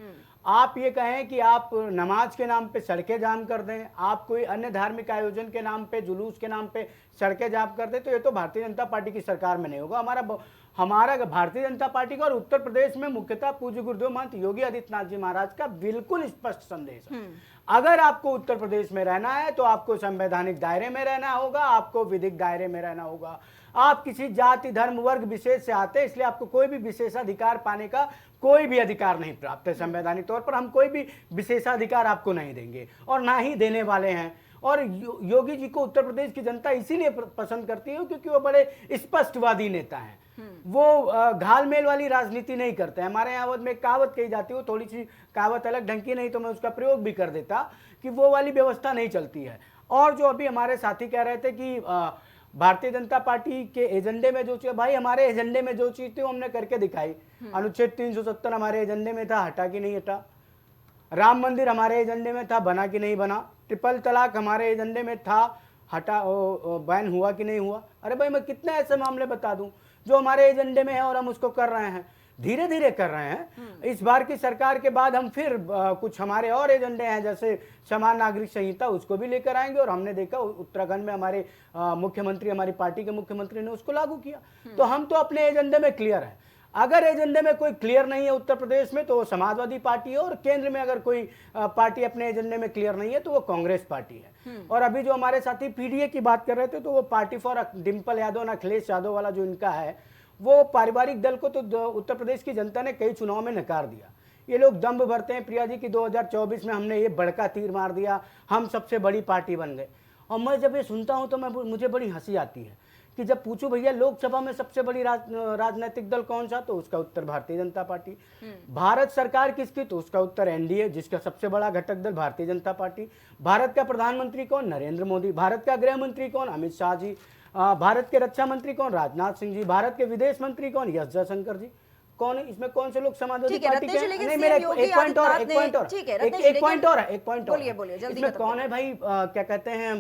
आप ये कहें कि आप नमाज के नाम पे सड़कें जाम कर दें, आप कोई अन्य धार्मिक आयोजन के नाम पे, जुलूस के नाम पे सड़कें जाम कर दें, तो ये तो भारतीय जनता पार्टी की सरकार में नहीं होगा। हमारा भारतीय जनता पार्टी का और उत्तर प्रदेश में मुख्यतः पूज्य गुरुदेव महंत योगी आदित्यनाथ जी महाराज का बिल्कुल स्पष्ट संदेश है। अगर आपको उत्तर प्रदेश में रहना है तो आपको संवैधानिक दायरे में रहना होगा, आपको विधिक दायरे में रहना होगा। आप किसी जाति धर्म वर्ग विशेष से आते हैं, इसलिए आपको कोई भी विशेषाधिकार पाने का कोई भी अधिकार नहीं प्राप्त है। संवैधानिक तौर पर हम कोई भी विशेषाधिकार आपको नहीं देंगे और ना ही देने वाले हैं। और योगी जी को उत्तर प्रदेश की जनता इसीलिए पसंद करती है क्योंकि वो बड़े स्पष्टवादी नेता हैं। वो घालमेल वाली राजनीति नहीं करते हैं। हमारे यहाँ में कहावत कही जाती है, वो थोड़ी सी कहावत अलग ढंग की नहीं तो मैं उसका प्रयोग भी कर देता, कि वो वाली व्यवस्था नहीं चलती है। और जो अभी हमारे साथी कह रहे थे कि भारतीय जनता पार्टी के एजेंडे में जो चीज, भाई हमारे एजेंडे में जो चीज थी वो हमने करके दिखाई। अनुच्छेद 370 हमारे एजेंडे में था, हटा कि नहीं हटा। राम मंदिर हमारे एजेंडे में था, बना कि नहीं बना। ट्रिपल तलाक हमारे एजेंडे में था, हटा बैन हुआ कि नहीं हुआ। अरे भाई, मैं कितने ऐसे मामले बता दूं जो हमारे एजेंडे में है और हम उसको कर रहे हैं, धीरे धीरे कर रहे हैं। इस बार की सरकार के बाद हम फिर कुछ हमारे और एजेंडे हैं, जैसे समान नागरिक संहिता, उसको भी लेकर आएंगे। और हमने देखा उत्तराखंड में हमारे मुख्यमंत्री, हमारी पार्टी के मुख्यमंत्री ने उसको लागू किया। तो हम तो अपने एजेंडे में क्लियर है। अगर एजेंडे में कोई क्लियर नहीं है उत्तर प्रदेश में तो वो समाजवादी पार्टी है, और केंद्र में अगर कोई पार्टी अपने एजेंडे में क्लियर नहीं है तो वो कांग्रेस पार्टी है। और अभी जो हमारे साथी पीडीए की बात कर रहे थे, तो वो पार्टी फॉर डिम्पल यादव और अखिलेश यादव वाला जो इनका है, वो पारिवारिक दल को तो उत्तर प्रदेश की जनता ने कई चुनाव में नकार दिया। ये लोग दम्भ भरते हैं प्रिया जी की 2024 में हमने ये बड़का तीर मार दिया, हम सबसे बड़ी पार्टी बन गए। और मैं जब ये सुनता हूं तो मुझे बड़ी हंसी आती है कि जब पूछूं भैया लोकसभा में सबसे बड़ी राजनीतिक दल कौन सा, तो उसका उत्तर भारतीय जनता पार्टी। भारत सरकार किसकी, तो उसका उत्तर एनडीए, जिसका सबसे बड़ा घटक दल भारतीय जनता पार्टी। भारत का प्रधानमंत्री कौन, नरेंद्र मोदी। भारत का गृह मंत्री कौन, अमित शाह जी। भारत के रक्षा मंत्री कौन, राजनाथ सिंह जी। भारत के विदेश मंत्री कौन, एस जयशंकर जी। कौन है इसमें, कौन से लोग समाजवादी पार्टी के? नहीं, मेरा एक पॉइंट और इसमें कौन है भाई, क्या कहते हैं,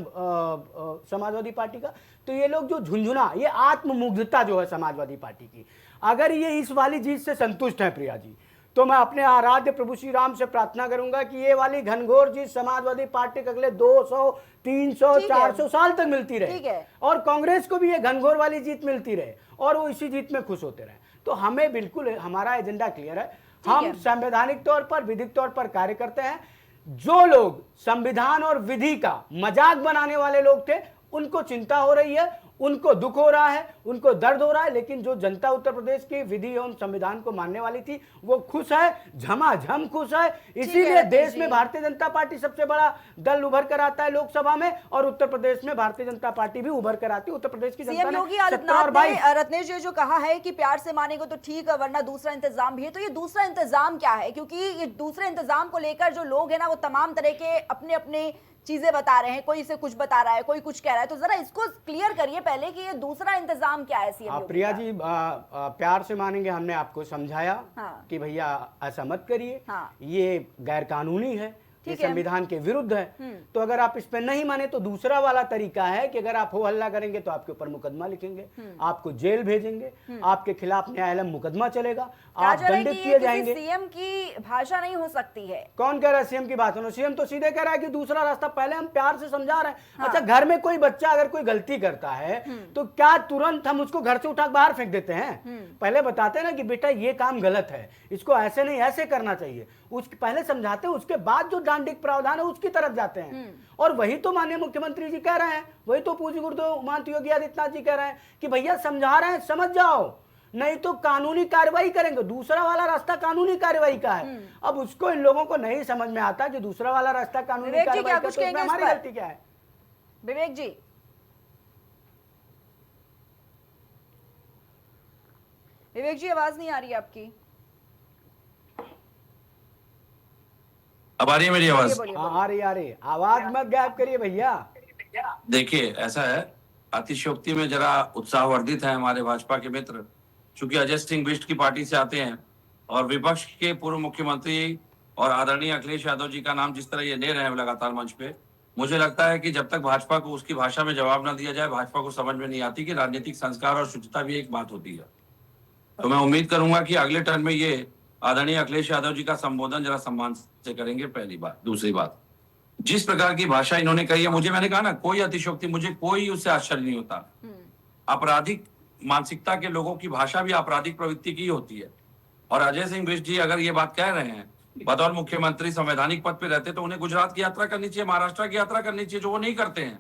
समाजवादी पार्टी का। तो ये लोग जो झुंझुना, ये आत्ममुग्धता जो है समाजवादी पार्टी की, अगर ये इस वाली जीत से संतुष्ट है प्रिया जी, तो मैं अपने आराध्य प्रभु श्री राम से प्रार्थना करूंगा कि ये वाली घनघोर जीत समाजवादी पार्टी को अगले 200, 300, 400 साल तक मिलती रहे, और कांग्रेस को भी ये घनघोर वाली जीत मिलती रहे, और वो इसी जीत में खुश होते रहे। तो हमें बिल्कुल हमारा एजेंडा क्लियर है। हम संवैधानिक तौर पर, विधिक तौर पर कार्य करते हैं। जो लोग संविधान और विधि का मजाक बनाने वाले लोग थे, उनको चिंता हो रही है, उनको दुख हो रहा है, उनको दर्द हो रहा है, लेकिन जो जनता उत्तर प्रदेश की विधि एवं संविधान को मानने वाली थी वो खुश है, झमाझम खुश है। इसीलिए देश में भारतीय जनता पार्टी सबसे बड़ा दल उभर कर आता है लोकसभा में, और उत्तर प्रदेश में भारतीय जनता पार्टी भी उभर कर आती है। उत्तर प्रदेश की जनता ने योगी आदित्यनाथ ने रत्नेश जी जो कहा है कि प्यार से मानेंगे तो ठीक है, वरना दूसरा इंतजाम भी है, तो ये दूसरा इंतजाम क्या है? क्योंकि ये दूसरे इंतजाम को लेकर जो लोग हैं ना, वो तमाम तरह के अपने अपने चीजें बता रहे हैं, कोई इसे कुछ बता रहा है, कोई कुछ कह रहा है, तो जरा इसको क्लियर करिए पहले कि ये दूसरा इंतजाम क्या है सीएम योगी? प्रिया जी, प्यार से मानेंगे, हमने आपको समझाया कि भैया ऐसा मत करिए, ये गैर कानूनी है, ये संविधान के विरुद्ध है। तो अगर आप इस पे नहीं माने तो दूसरा वाला तरीका है कि अगर आप हो हल्ला करेंगे तो आपके ऊपर मुकदमा लिखेंगे, आपको जेल भेजेंगे, आपके खिलाफ न्यायालय मुकदमा चलेगा, आप दंडित किए जाएंगे। सीएम की भाषा नहीं हो सकती है। कौन कह रहा है सीएम की बात होना? सीएम तो सीधे कह रहा है कि दूसरा रास्ता, पहले हम प्यार से समझा रहे हैं। अच्छा, घर में कोई बच्चा अगर कोई गलती करता है तो क्या तुरंत हम उसको घर से उठा बाहर फेंक देते हैं? पहले बताते हैं ना कि बेटा ये काम गलत है, इसको ऐसे नहीं ऐसे करना चाहिए, उसके पहले समझाते हैं, उसके बाद जो दंडिक प्रावधान है उसकी तरफ जाते हैं। और वही तो माननीय मुख्यमंत्री जी कह रहे हैं, वही तो पूज्य गुरुदेव महंत योगी आदित्यनाथ जी कह रहे हैं कि भैया समझा रहे हैं, समझ जाओ, नहीं तो कानूनी कार्रवाई करेंगे। दूसरा वाला रास्ता कानूनी कार्रवाई का है। अब उसको इन लोगों को नहीं समझ में आता कि दूसरा वाला रास्ता कानूनी कार्रवाई का, तो इसमें हमारी गलती क्या है? विवेक जी, विवेक जी आवाज नहीं आ रही आपकी। अब आ रही है मेरी आवाज? आ रही आवाज मत गायब करिए भैया। देखिए, ऐसा है, अतिशयोक्ति में जरा उत्साहवर्धित है हमारे भाजपा के मित्र, चूंकि अजय सिंह बिष्ट की पार्टी से आते हैं और विपक्ष के पूर्व मुख्यमंत्री और आदरणीय अखिलेश यादव जी का नाम जिस तरह ये ले रहे हैं लगातार मंच पे, मुझे लगता है कि जब तक भाजपा को उसकी भाषा में जवाब न दिया जाए, भाजपा को समझ में नहीं आती कि राजनीतिक संस्कार और शुचिता भी एक बात होती है। तो मैं उम्मीद करूंगा कि अगले टर्न में ये आदरणीय अखिलेश यादव जी का संबोधन जरा सम्मान से करेंगे, पहली बात। दूसरी बात, जिस प्रकार की भाषा इन्होंने कही है, मैंने कहा ना, कोई अतिशयोक्ति, मुझे कोई उससे आश्चर्य नहीं होता। आपराधिक मानसिकता के लोगों की भाषा भी आपराधिक प्रवृत्ति की होती है। और अजय सिंह बिष्ट जी अगर ये बात कह रहे हैं, बतौर मुख्यमंत्री संवैधानिक पद पे रहते, तो उन्हें गुजरात की यात्रा करनी चाहिए, महाराष्ट्र की यात्रा करनी चाहिए, जो वो नहीं करते हैं।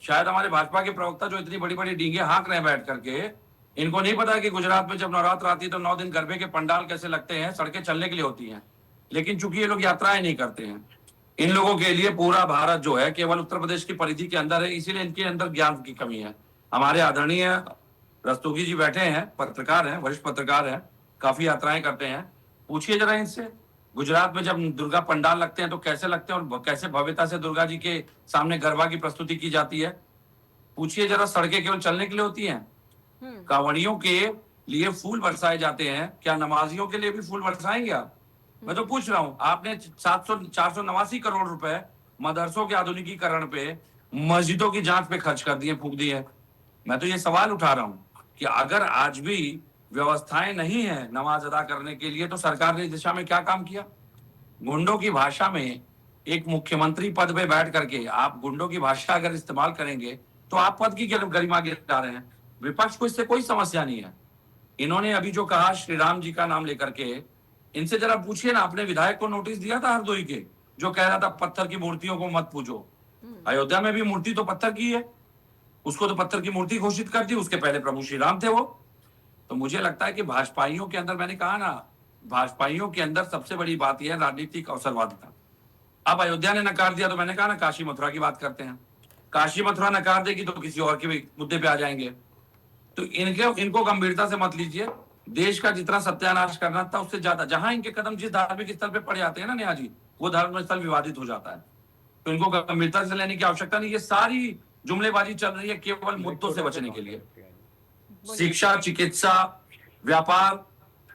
शायद हमारे भाजपा के प्रवक्ता जो इतनी बड़ी बड़ी डींगे हाँक रहे हैं बैठ करके, इनको नहीं पता कि गुजरात में जब नवरात्र आती है तो 9 दिन गरबे के पंडाल कैसे लगते हैं, सड़कें चलने के लिए होती हैं। लेकिन चूंकि ये लोग यात्राएं नहीं करते हैं, इन लोगों के लिए पूरा भारत जो है केवल उत्तर प्रदेश की परिधि के अंदर है, इसीलिए इनके अंदर ज्ञान की कमी है। हमारे आदरणीय रस्तोगी जी बैठे हैं, पत्रकार हैं, वरिष्ठ पत्रकार हैं, काफी यात्राएं करते हैं, पूछिए जरा इनसे, गुजरात में जब दुर्गा पंडाल लगते हैं तो कैसे लगते हैं और कैसे भव्यता से दुर्गा जी के सामने गरबा की प्रस्तुति की जाती है। पूछिए जरा, सड़कें केवल चलने के लिए होती हैं? कांवड़ियों के लिए फूल बरसाए जाते हैं, क्या नमाजियों के लिए भी फूल बरसाएंगे आप? मैं तो पूछ रहा हूं, आपने 489 करोड़ रुपए मदरसों के आधुनिकीकरण पे, मस्जिदों की जांच पे खर्च कर दिए, फूंक दिए। मैं तो ये सवाल उठा रहा हूं कि अगर आज भी व्यवस्थाएं नहीं है नमाज अदा करने के लिए, तो सरकार ने इस दिशा में क्या काम किया? गुंडों की भाषा में एक मुख्यमंत्री पद पे बैठ करके आप गुंडों की भाषा अगर इस्तेमाल करेंगे तो आप पद की गरिमा गिरा रहे हैं। विपक्ष को इससे कोई समस्या नहीं है। इन्होंने अभी जो कहा श्री राम जी का नाम लेकर के, इनसे जरा पूछिए ना, अपने विधायक को नोटिस दिया था हरदोई के, जो कह रहा था पत्थर की मूर्तियों को मत पूजो। अयोध्या में भी मूर्ति तो पत्थर की है, उसको तो पत्थर की मूर्ति घोषित कर दी, उसके पहले प्रभु श्री राम थे वो। तो मुझे लगता है कि भाजपाइयों के अंदर, मैंने कहा ना, भाजपाइयों के अंदर सबसे बड़ी बात यह है राजनीतिक अवसरवादिता। अब अयोध्या ने नकार दिया तो मैंने कहा ना, काशी मथुरा की बात करते हैं। काशी मथुरा नकार देगी तो किसी और के मुद्दे पे आ जाएंगे। तो इनको गंभीरता से मत लीजिए। देश का जितना सत्यानाश करना था उससे ज्यादा, जहां इनके कदम जिस धार्मिक स्थल पे पड़ जाते हैं ना नेहा जी, वो धार्मिक स्थल विवादित हो जाता है। तो इनको गंभीरता से लेने की आवश्यकता नहीं। ये सारी जुमलेबाजी चल रही है केवल मुद्दों से बचने के लिए। शिक्षा, चिकित्सा, व्यापार,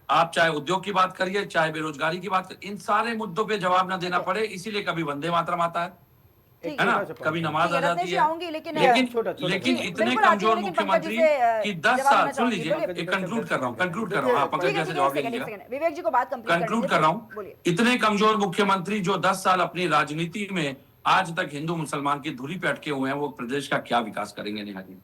आप चाहे उद्योग की बात करिए, चाहे बेरोजगारी की बात करिए, इन सारे मुद्दों पे जवाब न देना पड़े, इसीलिए कभी वंदे मातरम आता है, ठीक है ना, छोटा सा कभी नमाज ठीक है, आ जाती रत्नेश जी है, आऊंगी, लेकिन लेकिन छोटा- लेकिन जी, इतने बिल्कुल आती कमजोर हूँ, लेकिन पंकज मुख्यमंत्री जी से, कि 10 जवाब साल देना सुन चाहूंगी। लीजिए, बोलिए। एक कंक्लूड कर रहा हूँ, कंक्लूड कर रहा हूँ, हाँ, पंकज ठीक है, जैसे ठीक है, जवाब एक दे सेकंड, दीजिएगा। विवेक जी को बात कंप्लीट कंक्लूड कर रहा हूँ, बोलिए। इतने कमजोर मुख्यमंत्री जो 10 साल अपनी राजनीति में आज तक हिंदू मुसलमान की धुरी पे अटके हुए हैं, वो प्रदेश का क्या विकास करेंगे नेहा जी?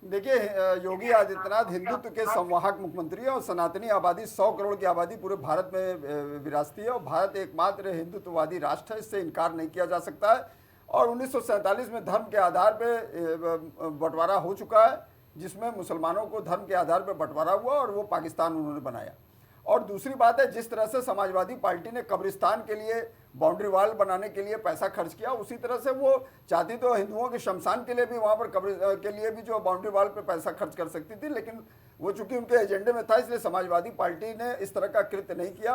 देखिए योगी आदित्यनाथ हिंदुत्व के संवाहक मुख्यमंत्री है और सनातनी आबादी 100 करोड़ की आबादी पूरे भारत में विरासती है और भारत एकमात्र हिंदुत्ववादी राष्ट्र है, इससे इनकार नहीं किया जा सकता है। और 1947 में धर्म के आधार पे बंटवारा हो चुका है, जिसमें मुसलमानों को धर्म के आधार पर बंटवारा हुआ और वो पाकिस्तान उन्होंने बनाया। और दूसरी बात है, जिस तरह से समाजवादी पार्टी ने कब्रिस्तान के लिए बाउंड्री वाल बनाने के लिए पैसा खर्च किया, उसी तरह से वो चाहती तो हिंदुओं के शमशान के लिए भी, वहाँ पर कब्र के लिए भी जो बाउंड्री वाल पे पैसा खर्च कर सकती थी, लेकिन वो चूंकि उनके एजेंडे में था, इसलिए समाजवादी पार्टी ने इस तरह का कृत्य नहीं किया।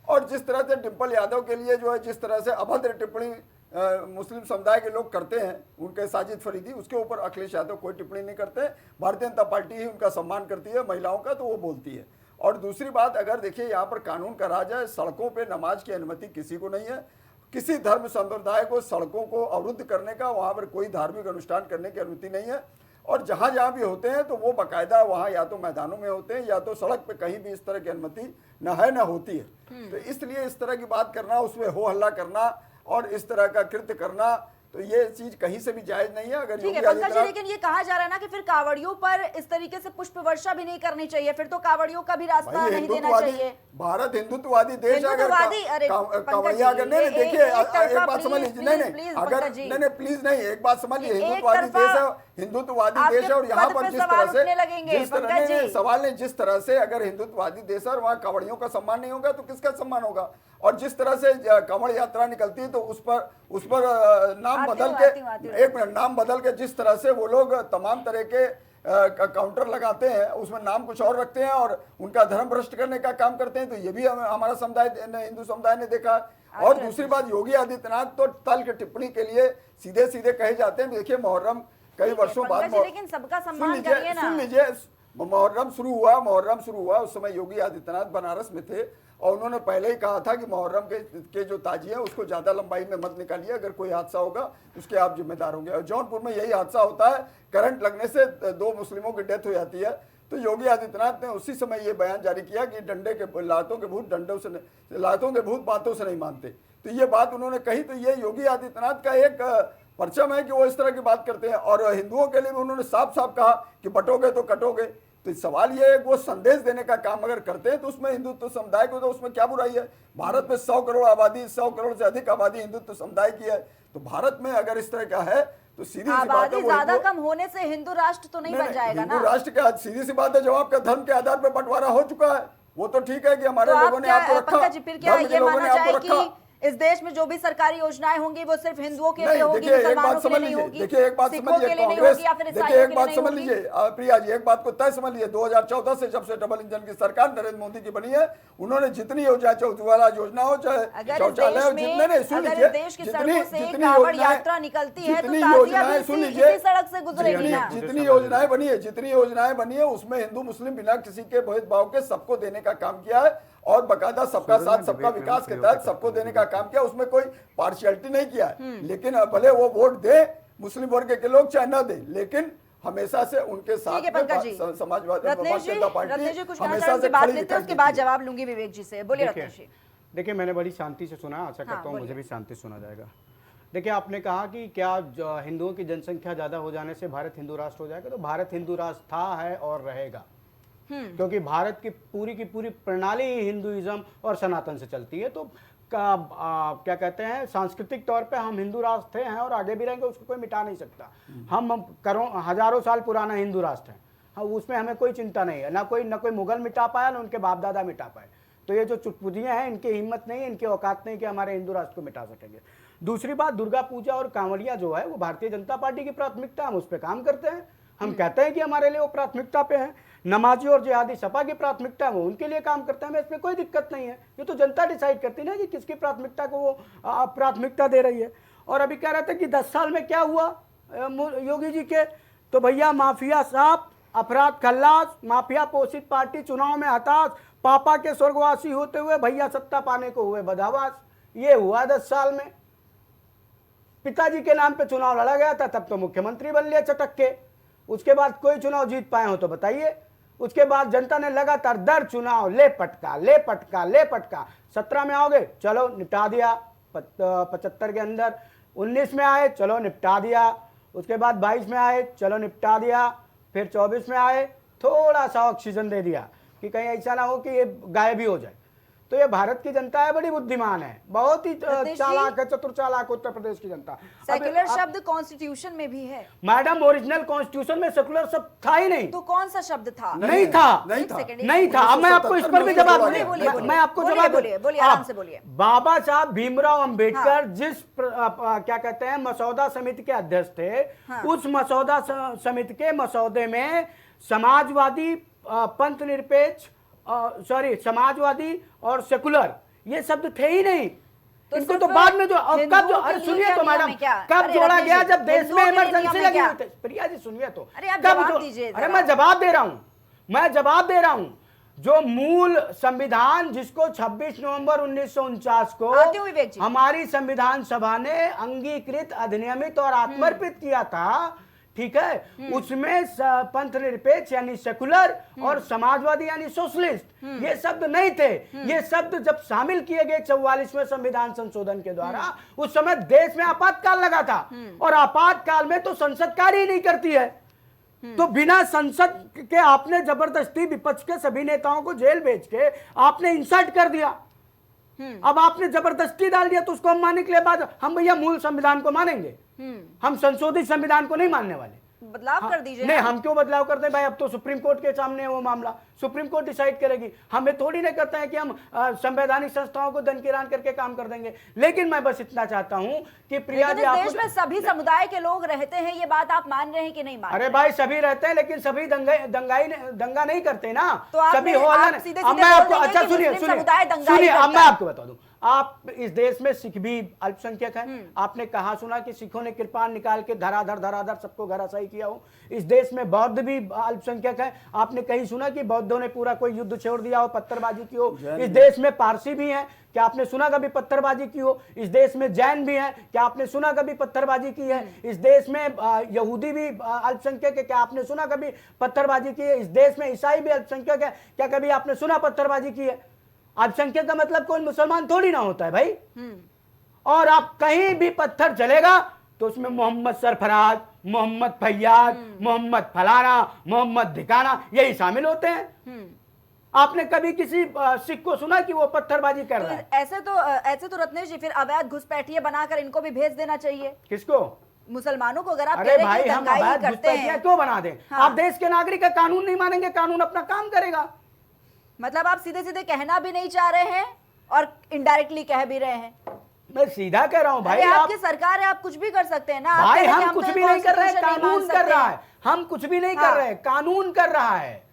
और जिस तरह से डिम्पल यादव के लिए जो है, जिस तरह से अभद्र टिप्पणी मुस्लिम समुदाय के लोग करते हैं, उनके साजिद फरीदी, उसके ऊपर अखिलेश यादव कोई टिप्पणी नहीं करते। भारतीय जनता पार्टी ही उनका सम्मान करती है, महिलाओं का, तो वो बोलती है। और दूसरी बात, अगर देखिए यहाँ पर कानून का राज है, सड़कों पे नमाज की अनुमति किसी को नहीं है। किसी धर्म संप्रदाय को सड़कों को अवरुद्ध करने का, वहाँ पर कोई धार्मिक अनुष्ठान करने की अनुमति नहीं है। और जहाँ जहाँ भी होते हैं तो वो बाकायदा वहाँ या तो मैदानों में होते हैं या तो सड़क पे, कहीं भी इस तरह की अनुमति न है न होती है। तो इसलिए इस तरह की बात करना, उसमें हो हल्ला करना और इस तरह का कृत्य करना, तो ये चीज कहीं से भी जायज नहीं है। अगर ठीक है पंकज जी, लेकिन ये कहा जा रहा है ना कि फिर कावड़ियों पर इस तरीके से पुष्प वर्षा भी नहीं करनी चाहिए, फिर तो कावड़ियों का भी रास्ता नहीं देना चाहिए। भारत हिंदुत्ववादी देश है, अगर कावड़िया नहीं, देखिए एक बात समझ लीजिए, नहीं अगर नहीं प्लीज नहीं, एक बात समझ लीजिए, हिंदुत्ववादी देश है, हिंदुत्ववादी देश है, और यहाँ पर जिस तरह से सवाल नहीं, जिस तरह से अगर हिंदुत्ववादी देश है और वहाँ कावड़ियों का सम्मान नहीं होगा तो किसका सम्मान होगा? और जिस तरह से कांवड़ यात्रा निकलती है तो उस पर नाम बदल के, एक मिनट, नाम बदल के जिस तरह से वो लोग तमाम तरह के काउंटर लगाते हैं, उसमें नाम कुछ और रखते हैं और उनका धर्म भ्रष्ट करने का काम करते हैं, तो ये भी हमारा समुदाय, हिंदू समुदाय ने देखा। और दूसरी बात, योगी आदित्यनाथ तो तल के टिप्पणी के लिए सीधे सीधे कहे जाते हैं। देखिए मुहर्रम कई वर्षों बाद, लेकिन सबका सम्मान करिए ना। सुन लीजिए, मुहर्रम शुरू हुआ, उस समय योगी आदित्यनाथ बनारस में थे और उन्होंने पहले ही कहा था कि मुहर्रम के जो ताजिए हैं उसको ज्यादा लंबाई में मत निकालिए, अगर कोई हादसा होगा उसके आप जिम्मेदार होंगे। और जौनपुर में यही हादसा होता है, करंट लगने से 2 मुस्लिमों की डेथ हो जाती है। तो योगी आदित्यनाथ ने उसी समय ये बयान जारी किया कि डंडे के लातों के भूत डंडों से, लातों के भूत बातों से नहीं मानते। तो ये बात उन्होंने कही, तो ये योगी आदित्यनाथ का एक परचम है कि वो इस तरह की बात करते हैं। और हिंदुओं के लिए भी उन्होंने साफ साफ कहा कि बटोगे तो कटोगे। तो सवाल ये है, वो संदेश देने का काम अगर करते हैं तो उसमें हिंदुत्व समुदाय को, तो उसमें क्या बुराई है? भारत में 100 करोड़ आबादी, 100 करोड़ से अधिक आबादी हिंदुत्व समुदाय की है। तो भारत में अगर इस तरह का है तो सीधी सी बात है, ज्यादा कम होने से हिंदू राष्ट्र तो नहीं बन जाएगा ना। हिंदू राष्ट्र का सीधी सी बात है, जब आपका धर्म के आधार पर बंटवारा हो चुका है, वो तो ठीक है कि हमारे लोगों ने आपको रखा, फिर क्या ये माना जाए कि इस देश में जो भी सरकारी योजनाएं होंगी वो सिर्फ हिंदुओं के लिए होगी, मुसलमानों के लिए नहीं होगी? देखिए एक बात समझिए, कांग्रेस, देखिए एक बात समझ लीजिए प्रिया जी, एक बात को तय समझ लीजिए, 2014 से जब से डबल इंजन की सरकार नरेंद्र मोदी की बनी है, उन्होंने जितनी योजना, उज्ज्वला योजना हो चाहे शौचालय हो, जितने नहीं, सुन लीजिए, जितनी यात्रा निकलती है जितनी योजनाएं, सुन लीजिए, सड़क से गुजरेगी ना। जितनी योजनाएं बनी है उसमें हिंदू मुस्लिम बिना किसी के भेदभाव के सबको देने का काम किया है और बकायदा सबका साथ सबका विकास के तहत सबको देने का काम किया, उसमें कोई पार्शियलिटी नहीं किया है। लेकिन भले वो वोट दे मुस्लिम वर्ग के लोग चाहे न दे, लेकिन हमेशा से उनके साथ समाजवादी पार्टी हमेशा से खड़ी दिखाई। उसके बाद जवाब लूंगी विवेक जी से, बोलिए रत्नेश जी। देखिए मैंने बड़ी शांति से सुना, आशा करता हूँ मुझे भी शांति सुना जाएगा। देखिए आपने कहा कि क्या हिंदुओं की जनसंख्या ज्यादा हो जाने से भारत हिंदू राष्ट्र हो जाएगा, तो भारत हिंदू राष्ट्र था, है और रहेगा, क्योंकि भारत की पूरी प्रणाली हिंदुइज्म और सनातन से चलती है। तो क्या कहते हैं, सांस्कृतिक तौर पे हम हिंदू राष्ट्र हैं और आगे भी रहेंगे, उसको कोई मिटा नहीं सकता। हम हजारों साल पुराना हिंदू राष्ट्र है, उसमें हमें कोई चिंता नहीं है, ना कोई मुगल मिटा पाया, ना उनके बाप दादा मिटा पाए। तो ये जो चुटपुटियां हैं, इनकी हिम्मत नहीं है, इनकी औकात नहीं कि हमारे हिंदू राष्ट्र को मिटा सकेंगे। दूसरी बात, दुर्गा पूजा और कांवड़िया जो है वो भारतीय जनता पार्टी की प्राथमिकता, हम उस पर काम करते हैं, हम कहते हैं कि हमारे लिए वो प्राथमिकता पे है। नमाजी और जिहादी सपा की प्राथमिकता वो उनके लिए काम करते हैं, हमें इसमें कोई दिक्कत नहीं है। ये तो जनता डिसाइड करती है ना कि किसकी प्राथमिकता को वो प्राथमिकता दे रही है। और अभी कह रहे थे कि 10 साल में क्या हुआ योगी जी के, तो भैया माफिया साहब, अपराध खल्लास, माफिया पोषित पार्टी चुनाव में हताश, पापा के स्वर्गवासी होते हुए भैया सत्ता पाने को हुए बदहवास। ये हुआ 10 साल में। पिताजी के नाम पे चुनाव लड़ा गया था, तब तो मुख्यमंत्री बन लिया चटक के। उसके बाद कोई चुनाव जीत पाए हो तो बताइए। उसके बाद जनता ने लगातार दर चुनाव ले पटका ले पटका ले पटका। 17 में आओगे, चलो निपटा दिया, 75 के अंदर। 19 में आए, चलो निपटा दिया। उसके बाद 22 में आए, चलो निपटा दिया। फिर 24 में आए, थोड़ा सा ऑक्सीजन दे दिया कि कहीं ऐसा ना हो कि ये गायब ही हो जाए। तो ये भारत की जनता है, बड़ी बुद्धिमान है, बहुत ही चालाक है, चतुर चालाक उत्तर प्रदेश की जनता। सेक्युलर शब्द कॉन्स्टिट्यूशन में भी है मैडम, ओरिजिनल कॉन्स्टिट्यूशन में सेकुलर शब्द था ही नहीं। तो कौन सा शब्द था? नहीं था, नहीं था। अब मैं आपको इस पर भी जवाब मैं आपको जवाब बोलिए, आराम से बोलिए। बाबा साहब भीमराव अंबेडकर जिस क्या कहते हैं मसौदा समिति के अध्यक्ष थे, उस मसौदा समिति के मसौदे में समाजवादी, पंथ निरपेक्ष, समाजवादी और सेकुलर ये शब्द थे ही नहीं। तो इनको तो बाद में जो कब जो अरे सुनिए तो मैडम, कब जोड़ा गया जब देश में इमरजेंसी लगी हुई थी। प्रिया जी सुनिए तो, अरे मैं जवाब दे रहा हूं। जो मूल संविधान जिसको 26 नवंबर 1949 को हमारी संविधान सभा ने अंगीकृत, अधिनियमित और आत्मर्पित किया था, ठीक है, उसमें पंथ निरपेक्ष यानी सेकुलर और समाजवादी यानी सोशलिस्ट ये शब्द नहीं थे। ये शब्द जब शामिल किए गए 44वें संविधान संशोधन के द्वारा, उस समय देश में आपातकाल लगा था और आपातकाल में तो संसद कार्य ही नहीं करती है। तो बिना संसद के आपने जबरदस्ती विपक्ष के सभी नेताओं को जेल भेज के आपने इंसल्ट कर दिया। अब आपने जबरदस्ती डाल दिया, तो उसको हम मानने के लिए बाद हम भैया मूल संविधान को मानेंगे, हम संशोधित संविधान को नहीं मानने वाले। बदलाव कर दीजिए। नहीं, हम क्यों बदलाव करते हैं भाई? अब तो सुप्रीम कोर्ट के सामने है वो मामला, सुप्रीम कोर्ट डिसाइड करेगी। हमें थोड़ी नहीं करता है कि हम संवैधानिक संस्थाओं को दनकीरान करके काम कर देंगे। लेकिन मैं बस इतना चाहता हूं कि प्रिया जी, देश में सभी समुदाय के लोग रहते हैं, ये बात आप मान रहे हैं कि नहीं मान रहे? अरे भाई सभी रहते हैं, लेकिन सभी दंगा नहीं करते ना। तो सभी हो अब मैं आपको अच्छा सुनिए, अब मैं आपको बता दूं, आप इस देश में सिख भी अल्पसंख्यक हैं। आपने कहा सुना कि सिखों ने कृपाण निकाल के धराधर सबको घराशाही किया हो? इस देश में बौद्ध भी अल्पसंख्यक है। आपने कहीं सुना कि बौद्धों ने पूरा कोई युद्ध छोड़ दिया हो, पत्थरबाजी की हो? इस देश में पारसी भी हैं, क्या आपने सुना कभी पत्थरबाजी की हो? इस देश में जैन भी हैं, क्या आपने सुना कभी पत्थरबाजी की है? इस देश में यहूदी भी अल्पसंख्यक है, क्या आपने सुना कभी पत्थरबाजी की है? इस देश में ईसाई भी अल्पसंख्यक है, क्या कभी आपने सुना पत्थरबाजी की है? अल्पसंख्यक का मतलब कोई मुसलमान थोड़ी ना होता है भाई। और आप कहीं भी पत्थर चलेगा तो उसमें मोहम्मद सरफराज, मोहम्मद फैयाज, मोहम्मद फलाना, मोहम्मद धिकाना यही शामिल होते हैं। आपने कभी किसी सिख को सुना कि वो पत्थरबाजी कर रहा है? ऐसे तो रत्नेश जी फिर अवैध घुसपैठिए बनाकर इनको भी भेज देना चाहिए। किसको? मुसलमानों को। अगर आप अरे भाई हम अवैध घुसपैठिए क्यों बना दें? आप देश के नागरिक का कानून नहीं मानेंगे, कानून अपना काम करेगा। मतलब आप सीधे सीधे कहना भी नहीं चाह रहे हैं और इनडायरेक्टली कह भी रहे हैं। मैं सीधा कह रहा हूं भाई, आपकी सरकार है, आप कुछ भी कर सकते हैं ना। भाई हम कुछ भी नहीं कर रहे, कानून कर रहा है। हम कुछ भी नहीं कर रहे, कानून कर रहा है।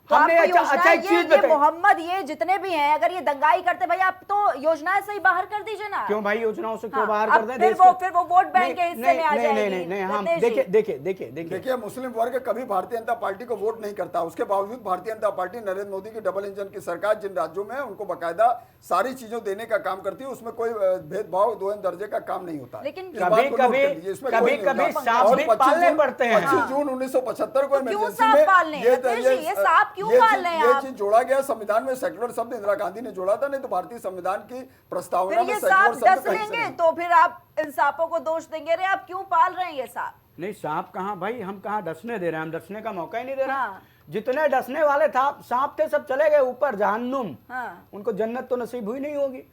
तो हमने अच्छा एक चीज बताई, मोहम्मद ये जितने भी हैं, अगर ये दंगाई करते भाई आप तो योजनाएं से ही बाहर कर दीजिए ना। क्यों भाई योजनाओं से क्यों बाहर कर दें? फिर वो वोट बैंक के हिस्से में आ जाएगी। नहीं हम देखिए मुस्लिम वर्ग कभी भारतीय जनता पार्टी को वोट नहीं करता। उसके बावजूद भारतीय जनता पार्टी नरेंद्र मोदी की डबल इंजन की सरकार जिन राज्यों में उनको बाकायदा सारी चीजों देने का काम करती है, उसमें कोई भेदभाव दो दर्जे का काम नहीं होता। लेकिन कभी सांप भी पालने पड़ते हैं। 25 जून 1975 को इमरजेंसी में ये चीज जोड़ा गया संविधान में। सेकुलर शब्द इंदिरा गांधी ने जोड़ा था, नहीं तो भारतीय संविधान की प्रस्तावना में सेकुलर शब्द लेंगे तो फिर आप इन सांपों को दोष देंगे, अरे आप क्यों पाल रहे हैं ये सांप? नहीं सांप कहाँ भाई, हम कहाँ डसने दे रहे हैं? हम डसने का मौका ही नहीं दे रहे। जितने डसने वाले सांप थे सब चले गए ऊपर जहन्नुम। उनको जन्नत तो नसीब हुई नहीं होगी।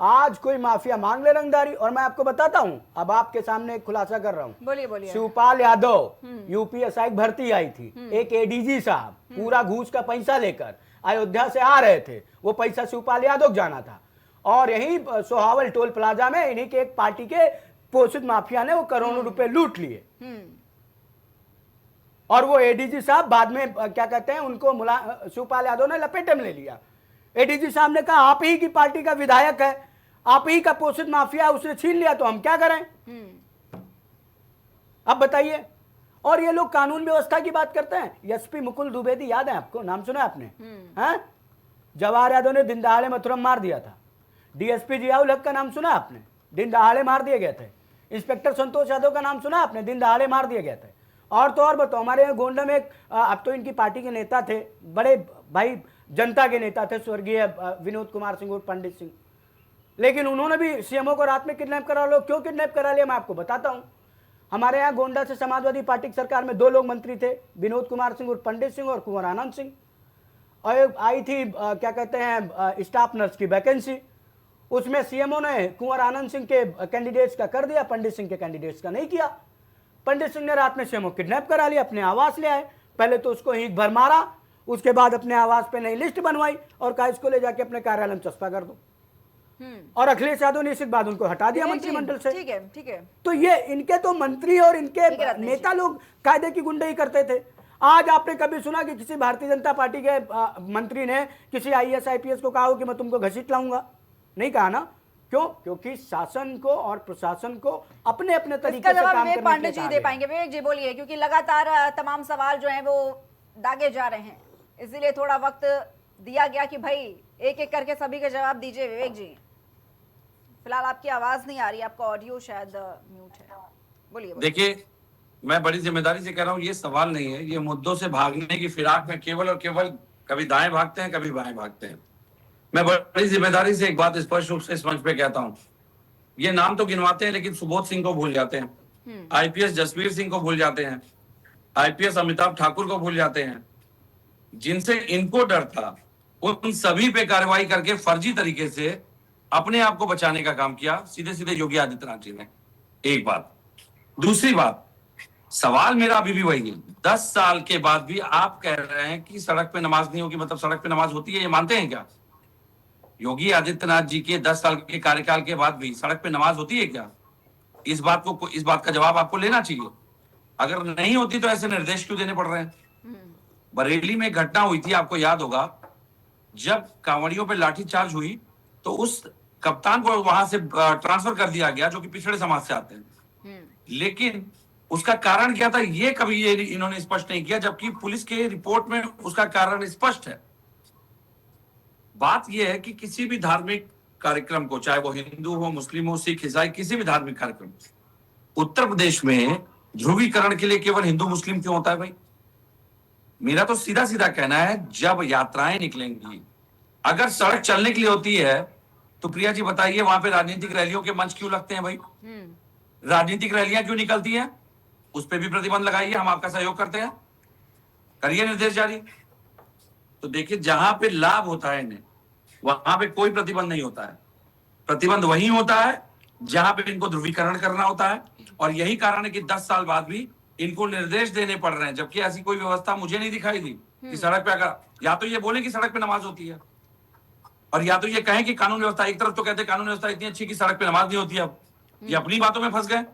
आज कोई माफिया मांग ले रंगदारी। और मैं आपको बताता हूँ, अब आपके सामने एक खुलासा कर रहा हूँ। बोलिए। शिवपाल यादव यूपीएसआई भर्ती आई थी, एक एडीजी साहब पूरा घूस का पैसा लेकर अयोध्या से आ रहे थे। वो पैसा शिवपाल यादव जाना था और यही सोहावल टोल प्लाजा में इन्हीं के एक पार्टी के पोषित माफिया ने वो करोड़ों रुपए लूट लिए। और वो एडीजी साहब बाद में क्या कहते हैं, उनको शिवपाल यादव ने लपेटे में ले लिया। एडीजी साहब ने कहा आप ही की पार्टी का विधायक है, आप ही का पोषित माफिया, उसने छीन लिया तो हम क्या करें? अब बताइए। और ये लोग कानून व्यवस्था की बात करते हैं। एसपी मुकुल द्विवेदी याद है आपको? नाम सुना आपने? जवाहर यादव ने दिन दहाड़े मथुरम मार दिया था। डीएसपी जियाउल हक का नाम सुना आपने? दिन दहाड़े मार दिए गए थे। इंस्पेक्टर संतोष यादव का नाम सुना आपने? दिन दहाड़े मार दिया गया था। और तो और बताओ, हमारे यहाँ गोंडा में अब तो इनकी पार्टी के नेता थे, बड़े भाई जनता के नेता थे, स्वर्गीय विनोद कुमार सिंह और पंडित सिंह, लेकिन उन्होंने भी सीएमओ को रात में किडनैप करा लो। क्यों किडनैप करा लिया मैं आपको बताता हूँ। हमारे यहाँ गोंडा से समाजवादी पार्टी की सरकार में 2 लोग मंत्री थे, विनोद कुमार सिंह और पंडित सिंह और कुंवर आनंद सिंह। और आई थी क्या कहते हैं स्टाफ नर्स की वैकेंसी, उसमें सीएमओ ने कुंवर आनंद सिंह के कैंडिडेट्स का कर दिया, पंडित सिंह के कैंडिडेट्स का नहीं किया। पंडित सिंह ने रात में सीएमओ किडनैप करा लिया, अपने आवास ले आए, पहले तो उसको ईंट भर मारा, उसके बाद अपने आवास पे नई लिस्ट बनवाई और कहा इसको ले जाके अपने कार्यालय में चस्पा कर दो। और अखिलेश यादव ने इसके बाद उनको हटा दिया मंत्रिमंडल से। ठीक है, ठीक है। तो ये इनके तो मंत्री और इनके नेता लोग कायदे की गुंडाई करते थे। आज आपने कभी सुना कि किसी भारतीय जनता पार्टी के मंत्री ने किसी आईएएस आईपीएस को कहा हो कि मैं तुमको घसीट लाऊंगा? नहीं कहा ना। क्यों? क्योंकि शासन को और प्रशासन को अपने अपने तरीके से काम करने विवेक पांडे जी दे पाएंगे। विवेक जी बोलिए, क्योंकि लगातार तमाम सवाल जो हैं वो दागे जा रहे हैं, इसीलिए थोड़ा वक्त दिया गया कि भाई एक एक करके सभी के जवाब दीजिए। विवेक जी, फिलहाल आपकी आवाज नहीं आ रही, आपका ऑडियो शायद म्यूट है। बोलिए। देखिए, मैं बड़ी जिम्मेदारी से कह रहा हूँ, ये सवाल नहीं है, ये मुद्दों से भागने की फिराक में केवल और केवल कभी दाएं भागते हैं, कभी बाएं भागते हैं। मैं बड़ी जिम्मेदारी से एक बात स्पष्ट रूप से इस मंच पे कहता हूँ, ये नाम तो गिनवाते हैं लेकिन सुबोध सिंह को भूल जाते हैं, आईपीएस जसवीर सिंह को भूल जाते हैं, आईपीएस अमिताभ ठाकुर को भूल जाते हैं। जिनसे इनको डर था उन सभी पे कार्रवाई करके फर्जी तरीके से अपने आप को बचाने का काम किया सीधे सीधे योगी आदित्यनाथ जी ने। एक बात। दूसरी बात, सवाल मेरा अभी भी वही है, 10 साल के बाद भी आप कह रहे हैं कि सड़क पे नमाज नहीं होगी, मतलब सड़क पे नमाज होती है, ये मानते हैं क्या? योगी आदित्यनाथ जी के 10 साल के कार्यकाल के बाद भी सड़क पे नमाज होती है क्या? इस बात का जवाब आपको लेना चाहिए। अगर नहीं होती तो ऐसे निर्देश क्यों देने पड़ रहे हैं? बरेली में एक घटना हुई थी, आपको याद होगा, जब कांवड़ियों पे लाठीचार्ज हुई तो उस कप्तान को वहां से ट्रांसफर कर दिया गया जो कि पिछड़े समाज से आते हैं। लेकिन उसका कारण क्या था ये कभी ये इन्होंने स्पष्ट नहीं किया, जबकि पुलिस के रिपोर्ट में उसका कारण स्पष्ट है। बात यह है कि किसी भी धार्मिक कार्यक्रम को, चाहे वो हिंदू हो, मुस्लिम हो, सिख, ईसाई, किसी भी धार्मिक कार्यक्रम, उत्तर प्रदेश में ध्रुवीकरण के लिए केवल हिंदू मुस्लिम क्यों होता है भाई? मेरा तो सीधा सीधा कहना है, जब यात्राएं निकलेंगी, अगर सड़क चलने के लिए होती है तो प्रिया जी बताइए वहां पे राजनीतिक रैलियों के मंच क्यों लगते हैं भाई? राजनीतिक रैलियां क्यों निकलती हैं? उस पर भी प्रतिबंध लगाइए, हम आपका सहयोग करते हैं, करिए निर्देश जारी। तो देखिए, जहां पे लाभ होता है इन्हें, वहां पे कोई प्रतिबंध नहीं होता है। प्रतिबंध वही होता है जहां पे इनको ध्रुवीकरण करना होता है। और यही कारण है कि 10 साल बाद भी इनको निर्देश देने पड़ रहे हैं, जबकि ऐसी कोई व्यवस्था मुझे नहीं दिखाई दी कि सड़क पे अगर, या तो ये बोले कि सड़क पे नमाज होती है, और या तो ये कहें कि कानून व्यवस्था, एक तरफ तो कहते हैं कानून व्यवस्था इतनी अच्छी कि सड़क पे नमाज नहीं होती। अब ये अपनी बातों में फंस गए,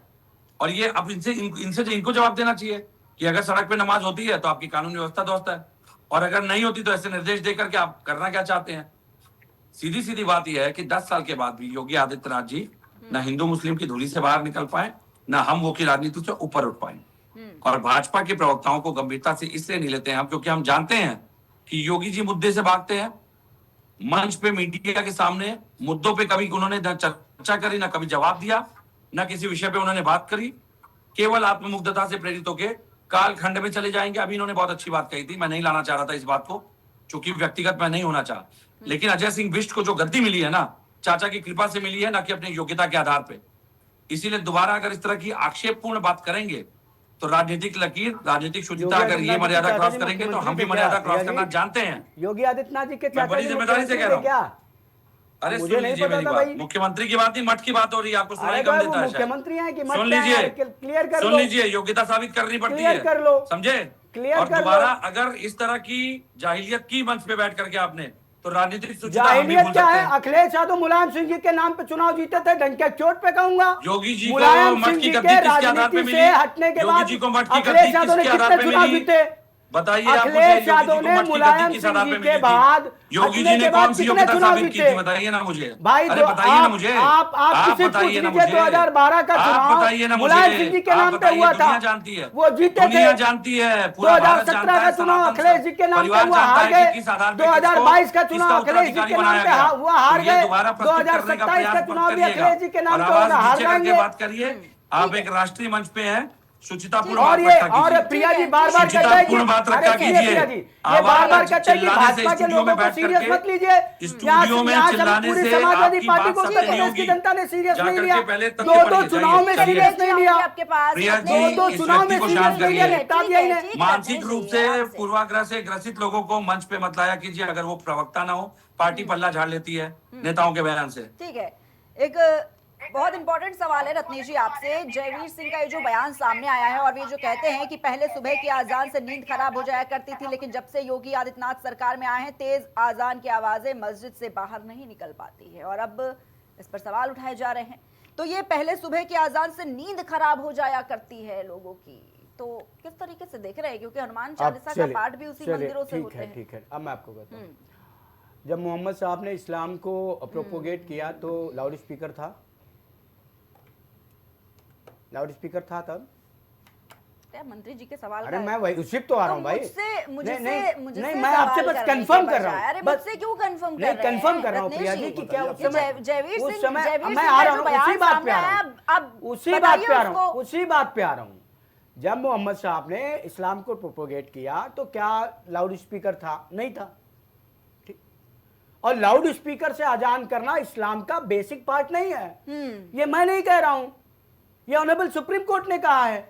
और ये अब इनको जवाब देना चाहिए कि अगर सड़क पे नमाज होती है तो आपकी कानून व्यवस्था ध्वस्त है, और अगर नहीं होती तो ऐसे निर्देश देकर के आप करना क्या चाहते हैं? सीधी सीधी बात यह है कि 10 साल के बाद भी योगी आदित्यनाथ जी ना हिंदू मुस्लिम की धुरी से बाहर निकल पाए, ना हम वो की राजनीति से ऊपर उठ पाए। और भाजपा के प्रवक्ताओं को गंभीरता से इसलिए नहीं लेते हैं हम, क्योंकि हम जानते हैं कि योगी जी मुद्दे से भागते हैं। मंच पे मीडिया के सामने मुद्दों पे कभी उन्होंने न चर्चा करी, ना कभी जवाब दिया, ना किसी विषय पे उन्होंने बात करी, केवल आत्ममुग्धता से प्रेरित होकर कालखंड में चले जाएंगे। अभी इन्होंने बहुत अच्छी बात कही थी, मैं नहीं लाना चाह रहा था इस बात को, चूंकि व्यक्तिगत मैं नहीं होना चाह, लेकिन अजय सिंह बिष्ट को जो गद्दी मिली है ना, चाचा की कृपा से मिली है, ना कि अपनी योग्यता के आधार पे। इसीलिए दोबारा अगर इस तरह की आक्षेपपूर्ण बात करेंगे तो राजनीतिक लकीर, राजनीतिक शुचिता, अगर ये मर्यादा क्रॉस करेंगे तो हम भी मर्यादा क्रॉस करना जानते हैं। योगी आदित्यनाथ जी के बड़ी जिम्मेदारी से कह रहा हूँ। अरे सुन लीजिए मेरी बात, मुख्यमंत्री की बात नहीं, मठ की बात हो रही है, आपको सुनाई कम देता है। मुख्यमंत्री हैं कि सुन लीजिए, क्लियर कर लो, सुन लीजिए, योग्यता साबित करनी पड़ती है, कर लो, समझे? और दोबारा अगर इस तरह की जाहिलियत की मंच पे बैठ करके आपने, तो राजनीतिक जाहिलियत क्या है? अखिलेश यादव मुलायम सिंह जी के नाम पे चुनाव जीते थे, डंके चोट पे कहूंगा। योगी जी को मुलायम मठ सिंह की जी गद्दी के किसके आधार पे राजनीति मिली? से हटने के योगी बाद जी को मठ की अखिलेश गद्दी यादव ने किसके आधार कितने पे चुनाव मिली? जीते? बताइए आप मुझे, अखिलेश यादव योगी जी ने को मठ की मुलायम गद्दी किस सिंह आधार पे जी मिली के थी? बाद योगी जी हटने ने के कौन बाद सी कितने योग्यता चुनाव साबित की जीते? थी? बताइए ना मुझे भाई, अरे बताइए ना मुझे, आप किसी बताइए ना पूछ लीजिए, 2012 का चुनाव मुलायम सिंह जी के नाम पे हुआ था, जानती है, वो जीते थे। दुनिया जानती है, पूरा भारत जानता 2017 का है, चुनाव सनातन अखिलेश जी के नाम पे हुआ, हार गए। 2022 का चुनाव अखिलेश जी के नाम पे हुआ, हार गए। 2027 का चुनाव भी अखिलेश जी के नाम पे होगा, हार जाएंगे। आप एक राष्ट्रीय मंच पे हैं, शुचितापूर्ण और बात ये रखा और कीजिए। प्रिया जी बार बार कहता है कि शुचितापूर्ण बात रखा अरे सुनिए कीजिए। प्रिया जी, ये बार बार कहता है कि चिल्लाने से भाजपा के स्टूडियो में लोगों को बैठ सीरियस करके, मत लीजिए। स्टूडियो में यहाँ चिल्लाने पूरी से समाजवादी आपकी पार्टी बात को सत्य उत्तर नहीं प्रदेश की होगी। जनता ने सीरियस जा नहीं करके लिया, पहले तथ्य दो पढ़िए, चुनाव में जाइए। सीरियस नहीं लिया, आपके पास प्रिया जी, दो इस चुनाव में व्यक्ति को सीरियस शांत नहीं लिया, करिए। हटा दिया इन्हें। मानसिक रूप से पूर्वाग्रह से ग्रसित लोगों को मंच पे मत लाया कीजिए, अगर वो प्रवक्ता ना हो। पार्टी पल्ला झाड़ लेती है नेताओं के बयान से। ठीक है, एक बहुत इंपॉर्टेंट सवाल है रत्नेश जी आपसे। जयवीर सिंह का ये जो बयान सामने आया है और ये जो कहते हैं कि पहले सुबह की आजान से नींद खराब हो जाया करती थी, लेकिन जब से योगी आदित्यनाथ सरकार में आए हैं तेज आजान की आवाजें मस्जिद से बाहर नहीं निकल पाती है और अब इस पर सवाल उठाए जा रहे हैं। तो ये पहले सुबह की आजान से नींद खराब हो जाया करती है लोगों की, तो किस तरीके से देख रहे हैं? क्योंकि हनुमान चालीसा का पाठ भी उसी मंदिरों से होते हैं। ठीक है, अब मैं आपको बताता हूँ। जब मोहम्मद साहब ने इस्लाम को प्रोपोगेट किया तो लाउड स्पीकर था, लाउड स्पीकर था तब। मंत्री जी के सवाल अरे मैं वही उसी तो आ रहा हूँ भाई। मुझसे नहीं मैं आपसे बस कंफर्म कर रहा हूँ। अरे मुझसे क्यों कंफर्म कर रहे हैं? नहीं कंफर्म कर रहा हूँ प्रिया जी कि क्या उस समय जयवीर सिंह मैं आ रहा हूँ उसी बात पे आ रहा हूँ, अब उसी बात पे आ रहा हूँ, उसी बात पे आ रहा हूँ। जब मोहम्मद साहब ने इस्लाम को प्रोपोगेट किया तो क्या लाउड स्पीकर था? नहीं था। ठीक, और लाउड स्पीकर से अजान करना इस्लाम का बेसिक पार्ट नहीं है। ये मैं नहीं कह रहा हूं, ये ऑनरेबल सुप्रीम कोर्ट ने कहा है।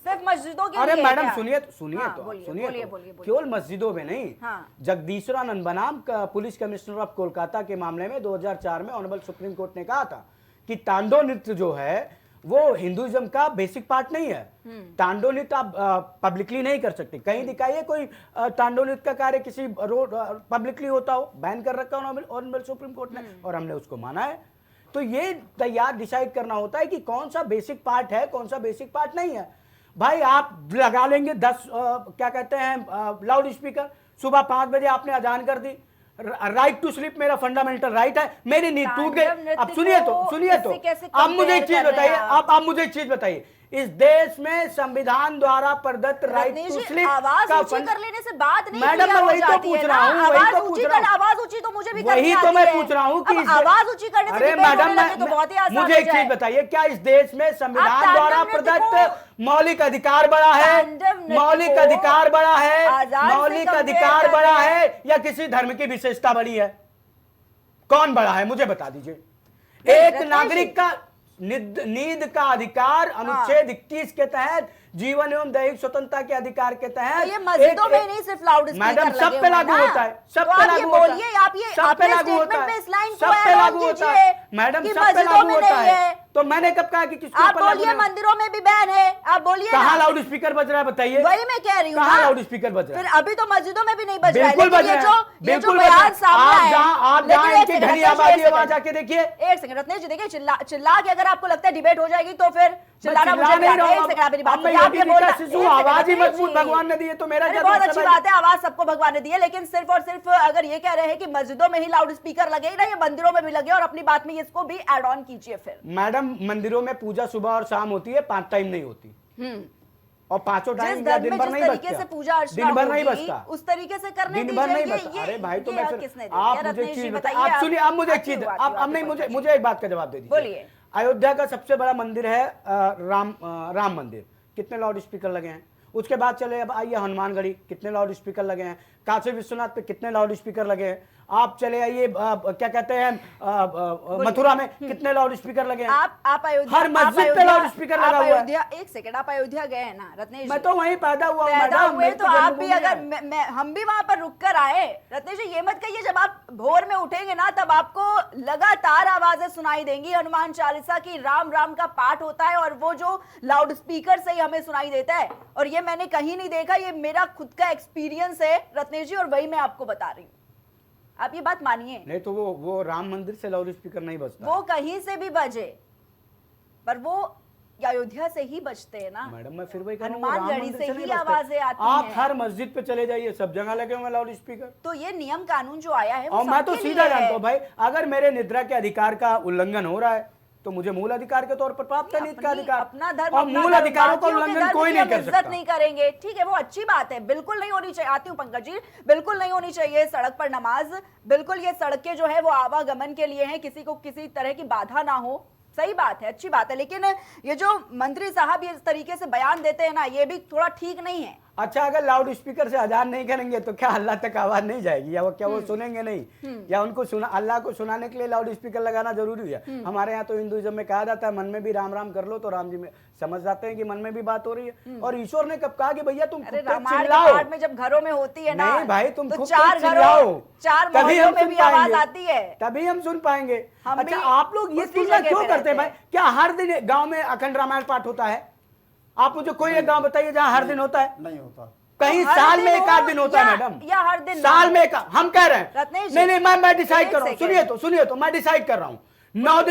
सिर्फ मस्जिदों के अरे लिए मैडम क्या? सुनिए बोलिए। केवल मस्जिदों में नहीं, हाँ। जगदीशरानंद बनाम पुलिस कमिश्नर ऑफ कोलकाता के मामले में 2004 में ऑनरेबल सुप्रीम कोर्ट ने कहा था कि तांडव नृत्य जो है वो हिंदुइज्म का बेसिक पार्ट नहीं है। तांडव नृत्य आप पब्लिकली नहीं कर सकते। कहीं दिखाइए कोई तांडव नृत्य का कार्य किसी रोड पब्लिकली होता हो, बैन कर रखा हो ऑनरेबल सुप्रीम कोर्ट ने, और हमने उसको माना है। तो ये तैयार डिसाइड करना होता है कि कौन सा बेसिक पार्ट है, कौन सा बेसिक पार्ट नहीं है। भाई आप लगा लेंगे 10 क्या कहते हैं लाउड स्पीकर, सुबह 5 बजे आपने अजान कर दी, राइट टू स्लीप मेरा फंडामेंटल राइट है, मेरी नींद टूट गई। अब सुनिए तो आप मुझे एक चीज बताइए, आप मुझे एक चीज बताइए, इस देश में संविधान द्वारा प्रदत्त राइट टू स्लीप का कर लेने से बात नहीं, मैडम मैं वही तो पूछ रहा हूँ, वही तो पूछ रहा हूँ, आवाज ऊंची तो मुझे भी वही तो मैं पूछ रहा हूँ कि आवाज ऊंची करने से अरे मैडम मुझे एक चीज बताइए, क्या इस देश में संविधान द्वारा प्रदत्त मौलिक अधिकार बड़ा है, मौलिक अधिकार बड़ा है, मौलिक अधिकार बड़ा है या किसी धर्म की विशेषता बड़ी है? कौन बड़ा है मुझे बता दीजिए। एक नागरिक का नींद का अधिकार अनुच्छेद 21 के तहत, जीवन एवं दैहिक स्वतंत्रता के अधिकार के तहत, ये मस्जिदों में नहीं सिर्फ लाउड स्पीकर मैडम सब पे लागू होता है, सब पे लागू होता है, आप ये सब पे लागू होता है, सब पे लागू होता है मैडम, सब पे लागू होता है। तो मैंने कब कहा कि किसके आप बोलिए मंदिरों में भी बैन है, आप बोलिए कहाँ लाउड स्पीकर बज रहा है बताइए? वही मैं कह रही हूँ, कहाँ लाउड स्पीकर बज रहा है? फिर अभी तो मस्जिदों में भी नहीं बज रहा है, बिल्कुल बज रहा है, बिल्कुल बज रहा है। आप जहाँ इनकी घनी आवाज आके देखिए। एक सेकंड रत्नेश जी, देखिए चिल्ला के अगर आपको लगता है डिबेट हो जाएगी तो फिर चिल्लाना मुझे नहीं रहा। एक सेकंड मेरी बात, आवाज ही मजबूत भगवान ने दी है तो मेरा क्या? बहुत अच्छी बात है, आवाज सबको भगवान ने दी है, लेकिन सिर्फ और सिर्फ अगर ये कह रहे हैं कि मस्जिदों में ही लाउड स्पीकर लगे ना, ये मंदिरों में भी लगे, और अपनी बात में इसको भी ऐड ऑन कीजिए। फिर मैडम मंदिरों में पूजा सुबह और शाम होती है, 5 टाइम नहीं होती, और 5 टाइम दिन भर नहीं बचता, से पूजा अर्चना दिन भर नहीं बचता, उस तरीके से करने दिन भर नहीं बचता। अरे भाई तो मैं आप मुझे एक चीज बताइए, आप सुनिए, आप मुझे एक चीज, आप नहीं मुझे एक बात का जवाब दे दीजिए। बोलिए। अयोध्या का सबसे बड़ा मंदिर है राम मंदिर, कितने लाउड स्पीकर लगे हैं? उसके बाद चले अब आइए हनुमानगढ़ी, कितने लाउड स्पीकर लगे हैं? काशी विश्वनाथ पे कितने लाउड स्पीकर लगे हैं? आप चले आइए क्या कहते हैं मथुरा में कितने लाउड स्पीकर लगे हैं? आप अयोध्या, हर मस्जिद पे लाउड स्पीकर लगा हुआ है। एक सेकंड, आप अयोध्या गए हैं ना रत्नेश? मैं तो वहीं पैदा हुआ हुए, तो आप भी अगर हम भी वहां पर रुक कर आए। रत्नेश जी ये मत कहिए, जब आप भोर में उठेंगे ना तब आपको लगातार आवाजें सुनाई देंगी हनुमान चालीसा की, राम राम का पाठ होता है और वो जो लाउड स्पीकर से ही हमें सुनाई देता है। और ये मैंने कहीं नहीं देखा, ये मेरा खुद का एक्सपीरियंस है रत्नेश जी, और वही मैं आपको बता रही हूँ, आप ये बात मानिए। नहीं तो वो राम मंदिर से लाउड स्पीकर नहीं बजता, वो कहीं से भी बजे, पर वो अयोध्या से ही बजते हैं ना मैडम। मैं फिर वही कह रहा हूं, हनुमानगढ़ी से ही आवाजें आती आप हैं। हर मस्जिद पे चले जाइए, सब जगह लगे हुए लाउड स्पीकर। तो ये नियम कानून जो आया है, और मैं तो सीधा जानता हूँ भाई, अगर मेरे निद्रा के अधिकार का उल्लंघन हो रहा है तो मुझे मूल अधिकार के तौर पर प्राप्त है नींद का अधिकार, अपना धर्म, और मूल अधिकारों का उल्लंघन कोई नहीं कर सकता। इज्जत नहीं करेंगे, ठीक है, वो अच्छी बात है, बिल्कुल नहीं होनी चाहिए। आती हूँ पंकज जी, बिल्कुल नहीं होनी चाहिए सड़क पर नमाज, बिल्कुल ये सड़कें जो है वो आवागमन के लिए हैं, किसी को किसी तरह की बाधा ना हो, सही बात है, अच्छी बात है, लेकिन ये जो मंत्री साहब ये इस तरीके से बयान देते हैं ना, ये भी थोड़ा ठीक नहीं है। अच्छा, अगर लाउड स्पीकर से अजान नहीं करेंगे तो क्या अल्लाह तक आवाज नहीं जाएगी, या वो क्या वो सुनेंगे नहीं, या उनको सुना अल्लाह को सुनाने के लिए लाउड स्पीकर लगाना जरूरी है? हमारे यहाँ तो हिंदुइज्म में कहा जाता है मन में भी राम राम कर लो, तो राम जी में समझ जाते हैं कि मन में भी बात हो रही है। और ईश्वर ने कब कहा कि भैया तुम रामायण के पाठ में जब घरों में होती है ना, नहीं भाई, तुम तो खुद चार चिल्लाओ, चार तभी मोहल्लों हम में सुन भी आवाज पाएंगे, आती है, तभी हम सुन पाएंगे। हम अच्छा, भी आप लोग ये उसी तुलना जगह क्यों पे करते हैं रहते भाई? क्या हर दिन गांव में अखंड रामायण पाठ होता है? आप मुझे कोई एक गांव बताइए जहां हर दिन होता है? नहीं होता। कहीं हर साल दिन में एक आध हो दिन होता है या- मैडम, या हर दिन साल ना। में एक, हम कह रहे हैं रत्नेश जी, नहीं मैं डिसाइड एक कर रहा हूँ, सेकंड। सुनिए तो मैं डिसाइड कर रहा हूँ। 9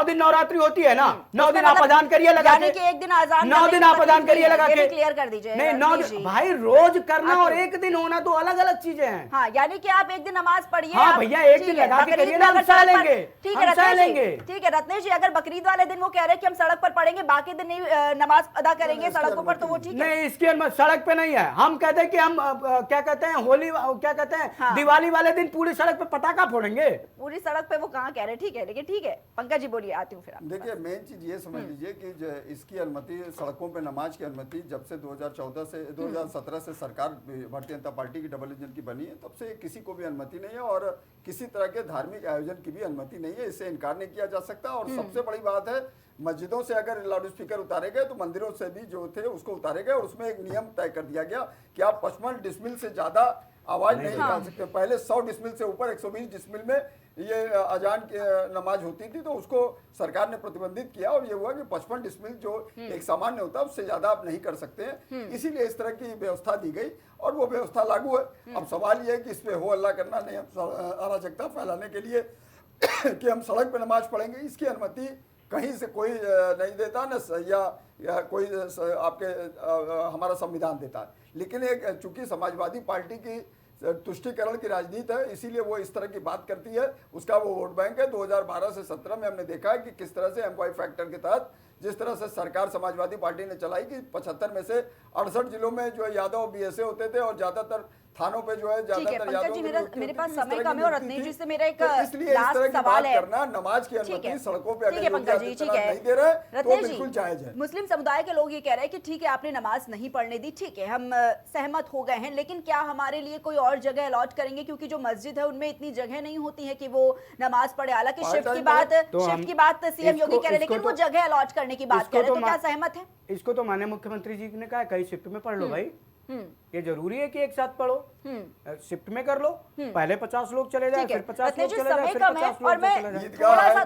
दिन नवरात्रि होती है ना, 9 दिन उसका आप मतलब अजान करिए लगा यानी के, कि एक दिन अजान 9 दिन आप अजान करिए लगा ये के, भी क्लियर कर दीजिए नहीं 9 रत्नेश जी। दिन भाई, रोज करना हाँ, और तो- एक दिन होना तो अलग अलग चीजें हैं। हाँ, यानी कि आप एक दिन नमाज पढ़िए। हाँ आप- भैया, एक ठीक दिन है, लगा के बकरीद करिए में ना, हम अगर सह सड़क पर- लेंगे, ठीक है हम सह रत्नेश जी, लेंगे। ठीक है रत्नेश जी, अगर बकरीद वाले दिन वो कह रहे हैं कि हम सड़क पर पढ़ेंगे, बाकी दिन नहीं नमाज अदा करेंगे सड़कों पर, तो वो ठीक है। नहीं, इसकी अनुमति सड़क पे नहीं है। हम कहते हैं कि हम क्या कहते हैं, होली क्या कहते हैं, हाँ। दिवाली वाले दिन पूरी सड़क पे पटाखा फोड़ेंगे। पूरी सड़क पे वो कहाँ कह रहे हैं, ठीक है, लेकिन ठीक है पंकज जी बोलिए, आती हूँ फिर आपके देखिए, मेन चीज ये समझ लीजिए कि इसकी अनुमति, सड़कों पे नमाज की अनुमति जब से 2017 से सरकार भारतीय जनता पार्टी की डबल इंजन की बनी है, तब से किसी को भी अनुमति नहीं है और किसी तरह के धार्मिक आयोजन की भी अनुमति नहीं है। इससे इनकार नहीं किया जा सकता। और सबसे बड़ी बात है, मस्जिदों से अगर लाउड स्पीकर उतारे गए तो मंदिरों से भी जो थे उसको उतारे गए, और उसमें एक नियम तय कर दिया गया कि आप 55 डिसमिल से ज्यादा आवाज नहीं निकाल सकते। पहले 100 डिसमिल से ऊपर 120 डिसमिल में ये अजान की नमाज होती थी, तो उसको सरकार ने प्रतिबंधित किया और ये हुआ कि 55 डिसमिल जो एक सामान्य होता है उससे ज्यादा आप नहीं कर सकते हैं। इसीलिए इस तरह की व्यवस्था दी गई और वो व्यवस्था लागू है। अब सवाल ये है कि इस पे हो अल्लाह करना नहीं, हम अराजकता फैलाने के लिए कि हम सड़क पे नमाज पढ़ेंगे, इसकी अनुमति कहीं से कोई नहीं देता न, या कोई आपके हमारा संविधान देता है। लेकिन एक चूंकि समाजवादी पार्टी की तुष्टिकरण की राजनीति है, इसीलिए वो इस तरह की बात करती है। उसका वो वोट बैंक है। 2012 से 17 में हमने देखा है कि किस तरह से एम्प्लॉय फैक्टर के तहत जिस तरह से सरकार समाजवादी पार्टी ने चलाई कि 75 में से 68 जिलों में जो है यादव बीएसए होते थे और ज्यादातर थानों पे जो है ठीक है ज्यादातर पंकज यादव जी, की नियुक्ति मेरे होती पास थी। इस समय तरह कम की है और नियुक्ति रत्नेश जी थी। से मेरा एक तो इसलिए इस लास्ट तरह की सवाल बात है। करना, नमाज की ठीक है, अनुमति सड़कों पे ठीक अगर है योगी पंकज जी, ठीक आदित्यनाथ है नहीं दे रहे तो रत्नेश बिल्कुल जायज है। मुस्लिम समुदाय के लोग ये कह रहे हैं कि ठीक है आपने नमाज नहीं पढ़ने दी, ठीक है हम सहमत हो गए हैं, लेकिन क्या हमारे लिए कोई और जगह अलॉट करेंगे, क्योंकि जो मस्जिद है उनमें इतनी जगह नहीं होती है कि वो नमाज पढ़े। हालांकि शिफ्ट की बात सीएम योगी कह रहे हैं, लेकिन वो जगह अलॉट करने की बात कह रहे हैं, तो क्या सहमत है? इसको तो माननीय मुख्यमंत्री जी ने कहा कई शिफ्ट में पढ़ लो भाई, ये जरूरी है कि एक साथ पढ़ो, शिफ्ट में कर लो, पहले 50 लोग चले जाए, फिर 50 लोग चले जाए, फिर 50 लोग और मैं चले जाए।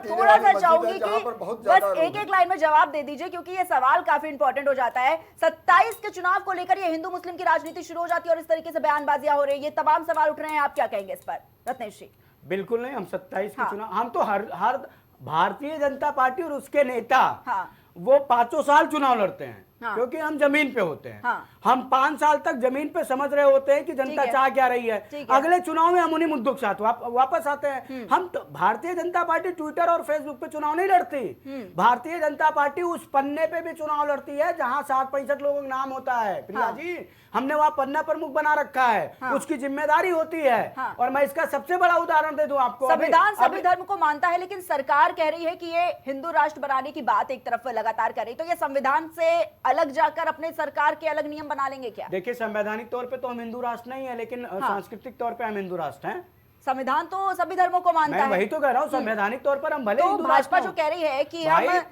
थोड़ा सा चाहूंगी जहाँ कि पर बहुत बस ज्यादा एक एक लाइन में जवाब दे दीजिए, क्योंकि ये सवाल काफी इंपॉर्टेंट हो जाता है। 27 के चुनाव को लेकर ये हिंदू मुस्लिम की राजनीति शुरू हो जाती है और इस तरीके से बयानबाजियां हो रही है, ये तमाम सवाल उठ रहे हैं, आप क्या कहेंगे इस पर रत्नेश जी? बिल्कुल नहीं, हम 27 के हाँ। चुनाव, हम तो हर भारतीय जनता पार्टी और उसके नेता हाँ। वो 5 साल चुनाव लड़ते हैं, हाँ। क्योंकि हम जमीन पे होते हैं। हाँ। हम 5 साल तक जमीन पे समझ रहे होते हैं कि जनता चाह क्या रही है। अगले चुनाव में हम उन्हीं मुद्दों के साथ वापस आते हैं। हम तो भारतीय जनता पार्टी ट्विटर और फेसबुक पे चुनाव नहीं लड़ती। भारतीय जनता पार्टी उस पन्ने पे भी चुनाव लड़ती है जहां 60-65 लोगों का नाम होता है। प्रिया जी, हमने वहां पन्ना प्रमुख बना रखा है, उसकी जिम्मेदारी होती है। और मैं इसका सबसे बड़ा उदाहरण दे दूं आपको, संविधान सभी धर्म को मानता है, लेकिन सरकार कह रही है कि ये हिंदू राष्ट्र बनाने की बात एक तरफ लगातार कर रही, तो ये संविधान से अलग जाकर अपने सरकार के अलग नियम बना लेंगे क्या? देखिए, संवैधानिक तौर पे तो हम हिंदू राष्ट्र नहीं है, लेकिन सांस्कृतिक तौर पे हम हिंदू राष्ट्र हैं। संविधान तो सभी धर्मों को मानता है। मैं वही तो कह रहा हूँ, संवैधानिक तौर पर हम भले तो भाजपा जो कह रही है कि हम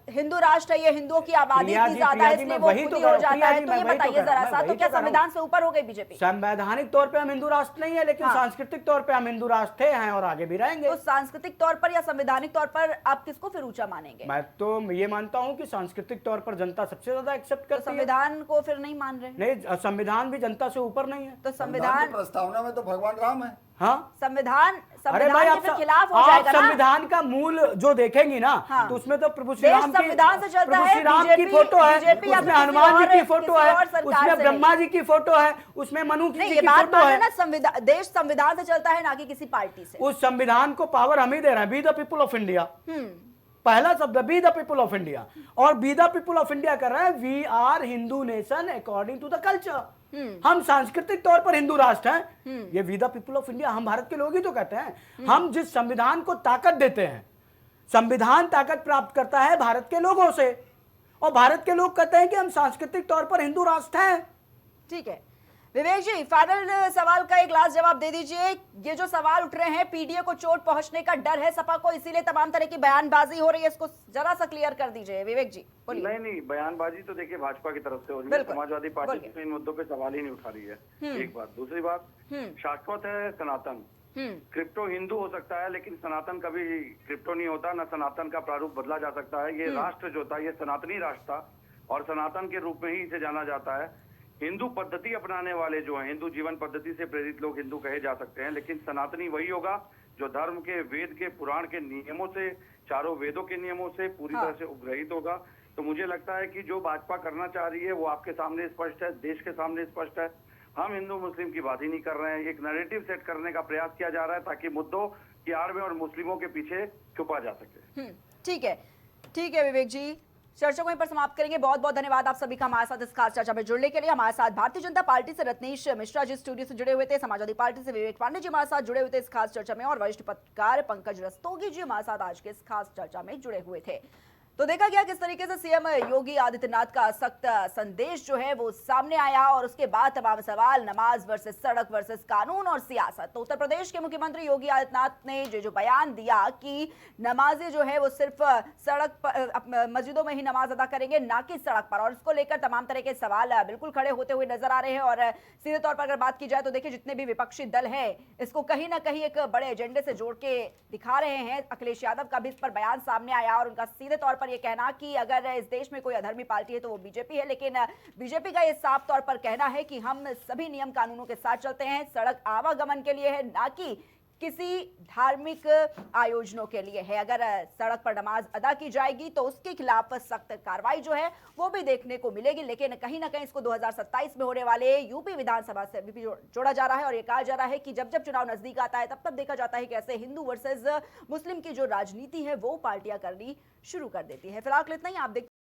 हिंदू राष्ट्र है, ये हिंदुओं की आबादी इतनी ज्यादा है इसलिए वो खुद ही हो जाता है, तो ये बताइए जरा सा, तो क्या संविधान से ऊपर हो गई बीजेपी? संवैधानिक तौर पे हम हिंदू राष्ट्र नहीं है, लेकिन सांस्कृतिक तौर पे हम हिंदू राष्ट्र थे, हैं और आगे भी रहेंगे। तो सांस्कृतिक तौर पर या संवैधानिक तौर पर आप किसको फिर ऊंचा मानेंगे? मैं तो ये मानता हूँ कि सांस्कृतिक तौर पर जनता सबसे ज्यादा एक्सेप्ट करती है। संविधान को फिर नहीं मान रहे? नहीं, संविधान भी जनता से ऊपर नहीं है। तो संविधान प्रस्तावना में तो भगवान राम है। हाँ, संविधान के खिलाफ हो जाएगा ना? संविधान का मूल जो देखेंगी ना, तो उसमें तो प्रभु श्री राम संविधान से चलता है, की फोटो है, उसमें हनुमान जी की फोटो है, उसमें ब्रह्मा जी की फोटो है, उसमें मनु जी की फोटो है ना। देश संविधान से चलता है, ना कि किसी पार्टी से। उस संविधान को पावर हम ही दे रहे हैं, we the people of India. पहला शब्द we the people of India, और we the people of India कर रहा है we are Hindu nation according to the culture. हम सांस्कृतिक तौर पर हिंदू राष्ट्र हैं, ये we the people of India, हम भारत के लोग ही तो कहते हैं। हम जिस संविधान को ताकत देते हैं, संविधान ताकत प्राप्त करता है भारत के लोगों से, और भारत के लोग कहते हैं कि हम सांस्कृतिक तौर पर हिंदू राष्ट्र हैं। ठीक है विवेक जी, फाइनल सवाल का एक लास्ट जवाब दे दीजिए। ये जो सवाल उठ रहे हैं, पीडीए को चोट पहुंचने का डर है सपा को, इसीलिए तमाम तरह की बयानबाजी हो रही है, इसको जरा सा क्लियर कर दीजिए विवेक जी, बोलिए। नहीं, बयानबाजी तो देखिए भाजपा की तरफ से हो रही है। बिल्कुल, समाजवादी पार्टी बोलिए। तो इन मुद्दों पे सवाल ही नहीं उठा रही है। एक बात। दूसरी बात, शाश्वत है सनातन। क्रिप्टो हिंदू हो सकता है, लेकिन सनातन कभी क्रिप्टो नहीं होता, न सनातन का प्रारूप बदला जा सकता है। ये राष्ट्र जो था, ये सनातनी राष्ट्र था और सनातन के रूप में ही इसे जाना जाता है। हिंदू पद्धति अपनाने वाले जो हैं, हिंदू जीवन पद्धति से प्रेरित लोग हिंदू कहे जा सकते हैं, लेकिन सनातनी वही होगा जो धर्म के, वेद के, पुराण के नियमों से, चारों वेदों के नियमों से पूरी तरह से उपग्रहित होगा। तो मुझे लगता है कि जो भाजपा करना चाह रही है वो आपके सामने स्पष्ट है, देश के सामने स्पष्ट है। हम हिंदू मुस्लिम की बात ही नहीं कर रहे हैं। एक नैरेटिव सेट करने का प्रयास किया जा रहा है ताकि मुद्दों की आड़ में और मुस्लिमों के पीछे छुपा जा सके। ठीक है विवेक जी, चर्चा को यहीं पर समाप्त करेंगे। बहुत बहुत धन्यवाद आप सभी का हमारे साथ इस खास चर्चा में जुड़ने के लिए। हमारे साथ भारतीय जनता पार्टी से रत्नेश मिश्रा जी स्टूडियो से जुड़े हुए थे, समाजवादी पार्टी से विवेक पांडे जी हमारे साथ जुड़े हुए थे इस खास चर्चा में, और वरिष्ठ पत्रकार पंकज रस्तोगी जी हमारे साथ आज के इस खास चर्चा में जुड़े हुए थे। तो देखा गया किस तरीके से सीएम योगी आदित्यनाथ का सख्त संदेश जो है वो सामने आया, और उसके बाद तमाम सवाल नमाज वर्सेस सड़क वर्सेस कानून और सियासत। तो उत्तर प्रदेश के मुख्यमंत्री योगी आदित्यनाथ ने जो बयान दिया कि नमाजी जो है वो सिर्फ सड़क पर, मस्जिदों में ही नमाज अदा करेंगे, ना कि सड़क पर, और इसको लेकर तमाम तरह के सवाल बिल्कुल खड़े होते हुए नजर आ रहे हैं। और सीधे तौर पर अगर बात की जाए तो देखिए, जितने भी विपक्षी दल है इसको कहीं ना कहीं एक बड़े एजेंडे से जोड़ के दिखा रहे हैं। अखिलेश यादव का भी इस पर बयान सामने आया, और उनका सीधे तौर पर यह कहना कि अगर इस देश में कोई अधर्मी पार्टी है तो वो बीजेपी है, लेकिन बीजेपी का ये साफ तौर पर कहना है कि हम सभी नियम कानूनों के साथ चलते हैं, सड़क आवागमन के लिए है, ना कि किसी धार्मिक आयोजनों के लिए है। अगर सड़क पर नमाज अदा की जाएगी तो उसके खिलाफ सख्त कार्रवाई जो है वो भी देखने को मिलेगी, लेकिन कहीं ना कहीं इसको 2027 में होने वाले यूपी विधानसभा से भी जोड़ा जा रहा है। और ये कहा जा रहा है कि जब जब चुनाव नजदीक आता है तब तब देखा जाता है कि ऐसे हिंदू वर्सेस मुस्लिम की जो राजनीति है वो पार्टियां करनी शुरू कर देती है। फिलहाल इतना ही, आप देखते